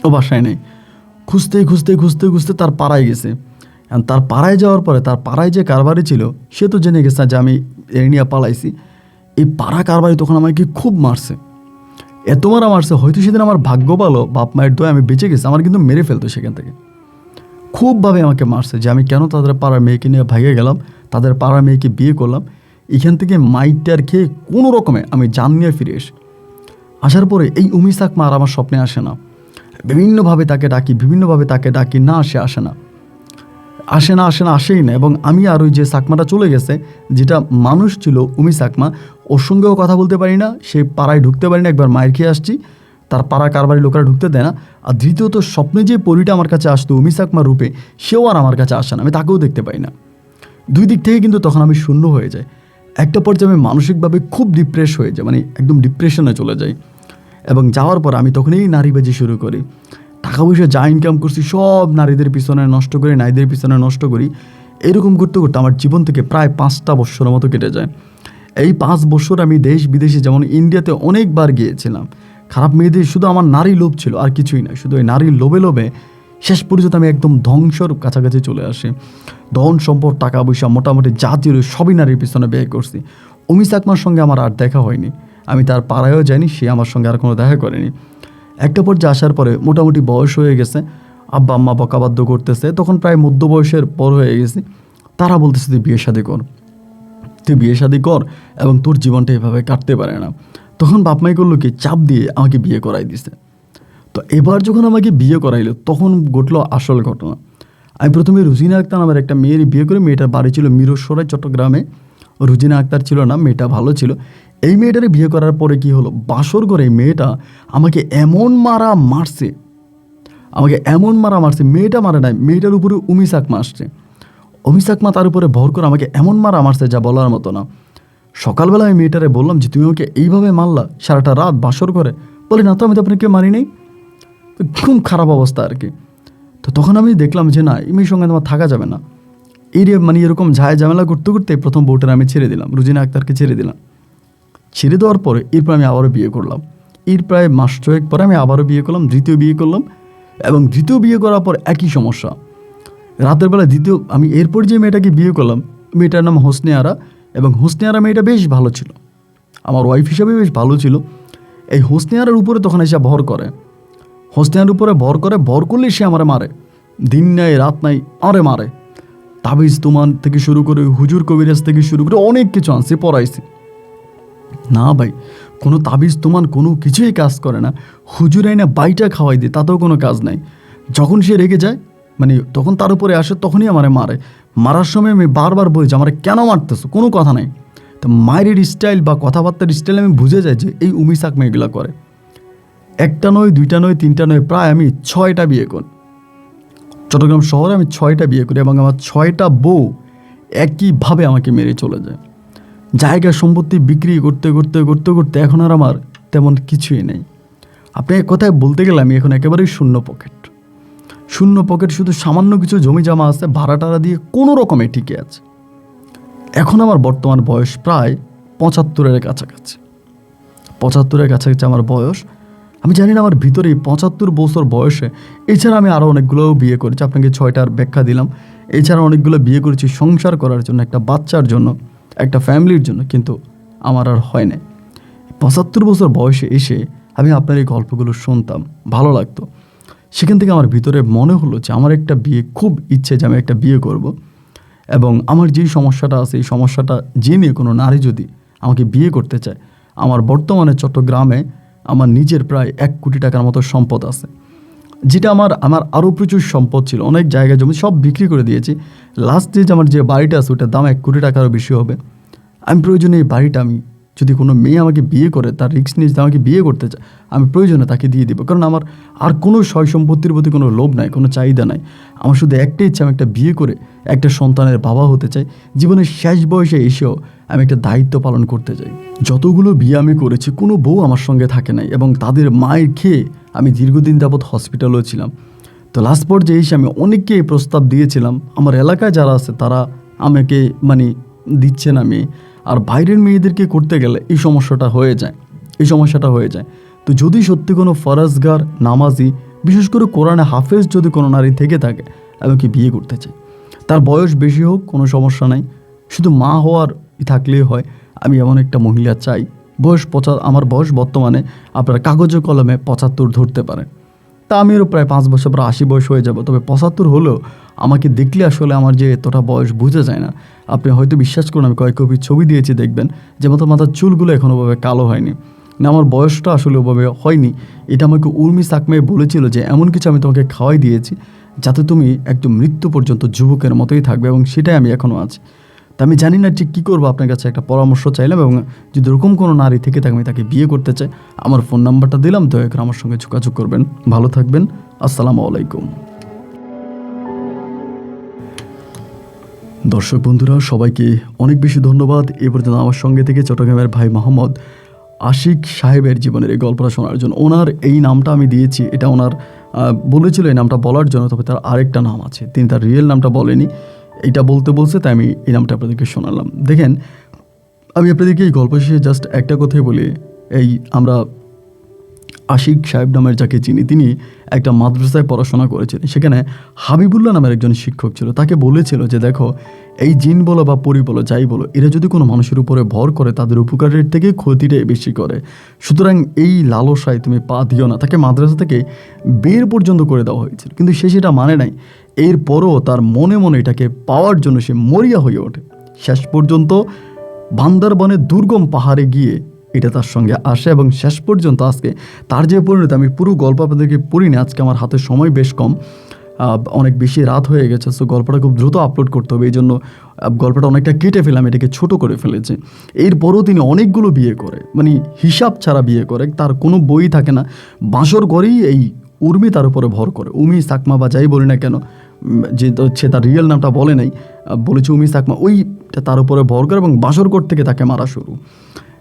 ও বাসায় নেই। খুঁজতে খুঁজতে খুঁজতে খুঁজতে তার পাড়ায় গেছে। তার পাড়ায় যাওয়ার পরে তার পাড়ায় যে কারবারি ছিল সে তো জেনে গেছে যে আমি এ নিয়ে পালাইছি। এই পাড়া কারবারি তখন আমাকে খুব মারছে, এত মারা মারছে, হয়তো সেদিন আমার ভাগ্য ভালো, বাপ মায়ের দোয়া আমি বেঁচে গেছি, আমার কিন্তু মেরে ফেলতো সেখান থেকে। খুবভাবে আমাকে মারছে যে আমি কেন তাদের পাড়ার মেয়েকে নিয়ে ভাগে গেলাম, তাদের পাড়ার মেয়েকে বিয়ে করলাম। এখান থেকে মাইটার খেয়ে কোনো রকমে আমি জান নিয়ে ফিরে এসে আসার পরে এই উমি চাকমা আর আমার স্বপ্নে আসে না। বিভিন্নভাবে তাকে ডাকি, না সে আসেই না। এবং আমি আর ওই যে চাকমাটা চলে গেছে, যেটা মানুষ ছিল উমি চাকমা, ওর সঙ্গেও কথা বলতে পারি না, সে পাড়ায় ঢুকতে পারি না, একবার মায়ের খেয়ে আসছি, তার পাড়া কারবারি লোকেরা ঢুকতে দেয় না। আর দ্বিতীয়ত স্বপ্নে যে পরিটা আমার কাছে আসতো উমি চাকমা রূপে, সেও আর আমার কাছে আসে না, আমি তাকেও দেখতে পাই না। দুই দিক থেকে কিন্তু তখন আমি শূন্য হয়ে যাই। একটা পর্যায়ে আমি মানসিকভাবে খুব ডিপ্রেস হয়ে যাই, মানে একদম ডিপ্রেশনে চলে যাই। এবং যাওয়ার পর আমি তখনই নারীবাজি শুরু করি। টাকা পয়সা যা ইনকাম করছি সব নারীদের পিছনে নষ্ট করি, নারীদের পিছনে নষ্ট করি। এরকম করতে করতে আমার জীবন থেকে প্রায় 5টা বছরের মতো কেটে যায়। এই 5 বছর আমি দেশ বিদেশে, যেমন ইন্ডিয়াতে অনেকবার গিয়েছিলাম। খারাপ মেয়েদের শুধু আমার নারী লোভ ছিল, আর কিছুই না। শুধু ওই নারীর লোভে লোভে শেষ পর্যন্ত আমি একদম ধ্বংসর কাছাকাছি চলে আসি। ধন সম্পদ, টাকা পয়সা মোটামুটি যা ছিল সবই নারীর পিছনে ব্যয় করছি। উমি চাকমার সঙ্গে আমার আর দেখা হয়নি, আমি তার পাড়ায়ও যাইনি, সে আমার সঙ্গে আর কোনো দেখা করেনি। একটা পর্যায়ে আসার পরে মোটামুটি বয়স হয়ে গেছে, আব্বা আম্মা বকাবাদ্য করতেছে, তখন প্রায় মধ্য বয়সের পর হয়ে গেছি। তারা বলতেছে তুই বিয়ে শাদী কর, তুই বিয়ে শাদী কর এবং তোর জীবনটা এভাবে কাটতে পারে না। তখন বাপমাই করলো কি, চাপ দিয়ে আমাকে বিয়ে করাই দিছে। তো এবার যখন আমাকে বিয়ে করাইলো তখন ঘটলো আসল ঘটনা। আমি প্রথমে রুজিনা আক্তার নামের একটা মেয়ের বিয়ে করে, মেয়েটার বাড়ি ছিল মিরসরাই চট্টগ্রামে। রুজিনা আক্তার ছিল না, মেয়েটা ভালো ছিল। এই মেয়েটারে বিয়ে করার পরে কি হলো, বাসর করে মেয়েটা আমাকে এমন মারা মারছে, মেয়েটা মারে নাই, মেয়েটার উপরে উমি চাকমা আসছে। উমি চাকমা তার উপরে ভর করে আমাকে এমন মারা মারছে যা বলার মতো না। সকালবেলা আমি মেয়েটারে বললাম যে তুমি আমাকে এইভাবে মারলা সারাটা রাত বাসর করে? বলে না তো, আমি তো আপনাকে মারি নাই। খুব খারাপ অবস্থা আর কি। তো তখন আমি দেখলাম যে না, এই মেয়ের সঙ্গে তোমার থাকা যাবে না। এরকম ঝামেলা করতে করতে প্রথম বউটার আমি ছেড়ে দিলাম, রুজিনা আক্তারকে ছেড়ে দিলাম। ছেড়ে দেওয়ার পরে এরপর আমি আবারও বিয়ে করলাম। এর প্রায় মাস 6 পরে আমি আবারও বিয়ে করলাম, দ্বিতীয় বিয়ে করলাম। এবং দ্বিতীয় বিয়ে করার পর একই সমস্যা। রাতের বেলা আমি এরপর যে মেয়েটাকে বিয়ে করলাম, মেয়েটার নাম হোসনে আরা। এবং হোসনে আরা মেয়েটা বেশ ভালো ছিল, আমার ওয়াইফ হিসাবে বেশ ভালো ছিল। এই হোসনে আরার উপরে তখন এসে ভর করে, হোসনে আরার উপরে ভর করলে সে আমারে মারে, দিন নাই রাত নাই আরে মারে। তাবিজ তুমান থেকে শুরু করে হুজুর কবিরাজ থেকে শুরু করে অনেক কিছু আনছে, পড়াইছে। না ভাই, কোনো তাবিজ তুমান কোনো কিছুই কাজ করে না। হুজুর আইনা বাইটা খাওয়াই দিয়ে তাতেও কোনো কাজ নাই। যখন সে রেগে যায়, তখন তার উপরে আসে, তখনই আমারে মারে। মারার সময় আমি বারবার বলি যে আমারে কেন মারতেছো, কোনো কথা নাই। তো মায়ের স্টাইল বা কথাবার্তার স্টাইল আমি বুঝে যাই যে এই উমি চাকমা এগুলো করে। একটা নয়, দুইটা নয়, তিনটা নয়, প্রায় আমি 6টা বিয়ে করি। চট্টগ্রাম শহরে আমি 6টা বিয়ে করি এবং আমার 6টা বউ একইভাবে আমাকে মেরে চলে যায়। জায়গা সম্পত্তি বিক্রি করতে করতে করতে করতে এখন আর আমার তেমন কিছুই নেই। আপনি এক কথায় বলতে গেলে আমি এখন একেবারেই শূন্য পকেট। শুধু সামান্য কিছু জমি জমা আছে, ভাড়া টাড়া দিয়ে কোনো রকমে টিকে আছে। এখন আমার বর্তমান বয়স প্রায় 75-এর কাছাকাছি। 75-এর কাছাকাছি আমার বয়স। আমি জানি না আমার ভিতরে 75 বছর বয়সে, এছাড়া আমি আরও অনেকগুলো বিয়ে করেছি, আপনাকে 6টার ব্যাখ্যা দিলাম। এছাড়া অনেকগুলো বিয়ে করেছি সংসার করার জন্য, একটা বাচ্চার জন্য, একটা ফ্যামিলির জন্য, কিন্তু আমার আর হয় না। 75 বছর বয়সে এসে আমি আপনার এই গল্পগুলো শুনতাম, ভালো লাগতো। সেখান থেকে আমার ভিতরে মনে হলো যে আমার একটা বিয়ে, খুব ইচ্ছে যে আমি একটা বিয়ে করব। এবং আমার যেই সমস্যাটা আছে, এই সমস্যাটা জেনে কোনো নারী যদি আমাকে বিয়ে করতে চায়, আমার বর্তমানে চট্টগ্রামে আমার নিজের প্রায় 1 কোটি টাকার মতো সম্পদ আছে। যেটা আমার আরও প্রচুর সম্পদ ছিল, অনেক জায়গা জমি সব বিক্রি করে দিয়েছি। লাস্ট যে আমার যে বাড়িটা আছে ওটার দাম 1 কোটি টাকারও বেশি হবে। আমি প্রয়োজনে এই বাড়িটা, আমি যদি কোনো মেয়ে আমাকে বিয়ে করে, তার রিস্ক নিয়ে যদি আমাকে বিয়ে করতে চায়, আমি প্রয়োজনে তাকে দিয়ে দিব। কারণ আমার আর কোনো সয় সম্পত্তির প্রতি কোনো লোভ নাই, কোনো চাহিদা নাই। আমার শুধু একটাই ইচ্ছা, আমি একটা বিয়ে করে একটা সন্তানের বাবা হতে চাই। জীবনের শেষ বয়সে এসেও আমি একটা দায়িত্ব পালন করতে চাই। যতগুলো বিয়ে আমি করেছি কোনো বউ আমার সঙ্গে থাকে নাই এবং তাদের মায়ের খেয়ে আমি দীর্ঘদিন যাবৎ হসপিটালেও ছিলাম। তো লাস্ট পর্যায়ে এসে আমি অনেককে প্রস্তাব দিয়েছিলাম। আমার এলাকায় যারা আছে তারা আমাকে দিচ্ছে না মেয়ে। আর বাইরের মেয়েদেরকে করতে গেলে এই সমস্যাটা হয়ে যায়। তো যদি সত্যি কোনো ফরজগার, নামাজি, বিশেষ করে কোরআনে হাফেজ যদি কোনো নারী থেকে থাকে, আমি কি বিয়ে করতে চাই। তার বয়স বেশি হোক, কোনো সমস্যা নাই, শুধু মা হওয়ার থাকলেই হয়। আমি এমন একটা মহিলা চাই। আমার বয়স বর্তমানে আপনারা কাগজে কলমে 75 ধরতে পারেন। তা আমিও প্রায় 5 বছর পর 80 বয়স হয়ে যাব। তবে 75 হলেও আমাকে দেখলে আসলে আমার যে এতটা বয়স বোঝা যায় না। আপনি হয়তো বিশ্বাস করুন, আমি কয়েক কপি ছবি দিয়েছি, দেখবেন যে মাথার চুলগুলো এখনো ওভাবে কালো হয়নি। না, আমার বয়সটা আসলে ওভাবে হয়নি। এটা আমাকে উর্মি চাকমাই বলেছিল যে এমন কিছু আমি তোমাকে খাওয়াই দিয়েছি যাতে তুমি একদম মৃত্যু পর্যন্ত যুবকের মতোই থাকবে, এবং সেটাই আমি এখনও আছি। তা আমি জানি না ঠিক কী করবো, আপনার কাছে একটা পরামর্শ চাইলাম। এবং যদি এরকম কোনো নারী থেকে থাকে, আমি তাকে বিয়ে করতে চাই, আমার ফোন নাম্বারটা দিলাম, দয়া করে আমার সঙ্গে যোগাযোগ করবেন। ভালো থাকবেন। আসসালামু আলাইকুম। দর্শক বন্ধুরা, সবাইকে অনেক বেশি ধন্যবাদ। এ পর্যন্ত আমার সঙ্গে থেকে চট্টগ্রামের ভাই মোহাম্মদ আশিক সাহেবের জীবনের এই গল্পটা শোনার জন্য। ওনার এই নামটা আমি দিয়েছি, এটা ওনার বলেছিল এই নামটা বলার জন্য, তবে তার আরেকটা নাম আছে, তিনি তার রিয়েল নামটা বলেনি, এইটা বলতে বলছে, তাই আমি এই নামটা আপনাদেরকে শোনালাম। দেখেন, আমি আপনাদেরকে এই গল্প শেষে জাস্ট একটা কথাই বলি, এই আমরা আশিক সাহেব নামের যাকে চিনি, তিনি একটা মাদ্রাসায় পড়াশোনা করেছিলেন। সেখানে হাবিবুল্লাহ নামের একজন শিক্ষক ছিল, তাকে বলেছিল যে দেখো, এই জিন বলো বা পরি বলো, যাই বলো, এরা যদি কোনো মানুষের উপরে ভর করে তাদের উপকারের থেকে ক্ষতিটাই বেশি করে, সুতরাং এই লালসায় তুমি পা দিও না। তাকে মাদ্রাসা থেকে বের পর্যন্ত করে দেওয়া হয়েছিল, কিন্তু সে সেটা মানে নাই। এরপরও তার মনে মনে এটাকে পাওয়ার জন্য সে মরিয়া হয়ে ওঠে। শেষ পর্যন্ত বান্দরবনের দুর্গম পাহাড়ে গিয়ে এটা তার সঙ্গে আসে এবং শেষ পর্যন্ত আজকে তার যে পরিণতি, আমি পুরো গল্প আপনাদেরকে পড়িনি, আজকে আমার হাতে সময় বেশ কম, অনেক বেশি রাত হয়ে গেছে, সো গল্পটা খুব দ্রুত আপলোড করতে হবে, এই জন্য গল্পটা অনেকটা কেটে ফেলাম, এটাকে ছোট করে ফেলেছে। এরপরও তিনি অনেকগুলো বিয়ে করে, মানে হিসাব ছাড়া বিয়ে করে, তার কোনো বই থাকে না, বাঁশর ঘরেই এই উর্মি তার উপরে ভর করে। উমি সাকমা বা যাই বলি না কেন, যে সে তার রিয়েল নামটা বলে নাই, বলেছে উমি সাকমা, ওইটা তার উপরে ভর করে এবং বাঁশরঘর থেকে তাকে মারা শুরু।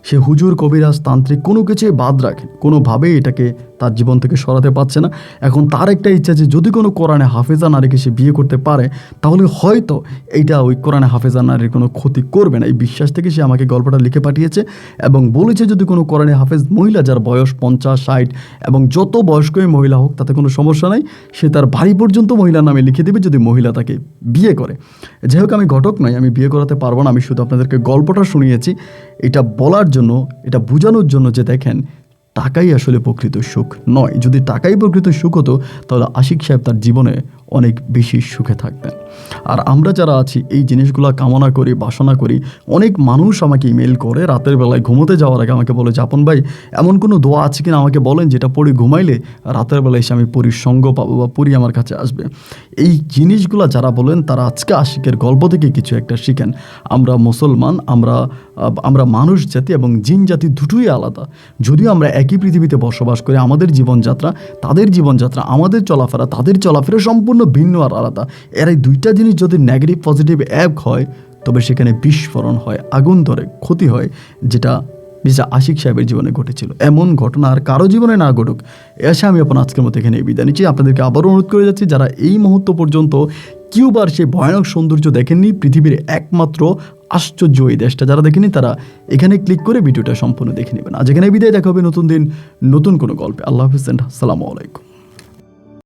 সে হুজুর, কবিরাজ, তান্ত্রিক কোনো কিছুই বাদ রাখে, কোনোভাবেই এটাকে তার জীবন থেকে সরাতে পারছে না। এখন তার একটা ইচ্ছা যে যদি কোনো কোরআনে হাফেজা নারীকে সে বিয়ে করতে পারে, তাহলে হয়তো এইটা ওই কোরআনে হাফেজা নারীর কোনো ক্ষতি করবে না। এই বিশ্বাস থেকে সে আমাকে গল্পটা লিখে পাঠিয়েছে এবং বলেছে যদি কোনো কোরআনে হাফেজ মহিলা, যার বয়স 50-60 এবং যত বয়স্কই মহিলা হোক তাতে কোনো সমস্যা নাই, সে তার বাড়ি পর্যন্ত মহিলার নামে লিখে দেবে যদি মহিলা তাকে বিয়ে করে। যাই হোক, আমি ঘটক নই, আমি বিয়ে করাতে পারবো না, আমি শুধু আপনাদেরকে গল্পটা শুনিয়েছি এটা বলার জন্য, এটা বোঝানোর জন্য যে দেখেন, টাকাই আসলে প্রকৃত সুখ নয়। যদি টাকাই প্রকৃত সুখ হতো তাহলে আশিক সাহেব তার জীবনে অনেক বেশি সুখে থাকতেন। আর আমরা যারা আছি এই জিনিসগুলো কামনা করি, বাসনা করি। অনেক মানুষ আমাকে ইমেল করে রাতের বেলায় ঘুমোতে যাওয়ার আগে আমাকে বলে যে আপন ভাই, এমন কোনো দোয়া আছে কিনা আমাকে বলেন যেটা পড়ে ঘুমাইলে রাতের বেলায় এসে আমি পরীর সঙ্গ পাবো বা পরী আমার কাছে আসবে। এই জিনিসগুলো যারা বলেন তারা আজকে আশিকের গল্প থেকে কিছু একটা শিখেন। আমরা মুসলমান, আমরা মানুষ জাতি এবং জিন জাতি দুটোই আলাদা। যদিও আমরা একই পৃথিবীতে বসবাস করি, আমাদের জীবনযাত্রা, তাদের জীবনযাত্রা, আমাদের চলাফেরা, তাদের চলাফেরা সম্পূর্ণ ভিন্ন আর আলাদা। এর এই দুইটা জিনিস যদি নেগেটিভ পজিটিভ এক হয়, তবে সেখানে বিস্ফোরণ হয়, আগুন ধরে, ক্ষতি হয়, যেটা আশিক সাহেবের জীবনে ঘটেছিল। এমন ঘটনা আর কারো জীবনে না ঘটুক, এসে আমি আপনার আজকের মতো এখানে বিদায় নিচ্ছি। আপনাদেরকে আবারও অনুরোধ করে যাচ্ছি, যারা এই মুহূর্ত পর্যন্ত কিউবার সেই ভয়ানক সৌন্দর্য দেখেননি, পৃথিবীর একমাত্র আশ্চর্য এই দেশটা যারা দেখেনি, তারা এখানে ক্লিক করে ভিডিওটা সম্পূর্ণ দেখে নেবেন। আজ এখানে বিদায়, দেখা হবে নতুন দিন নতুন কোনো গল্পে। আল্লাহ হাফিজ, আসসালামু আলাইকুম।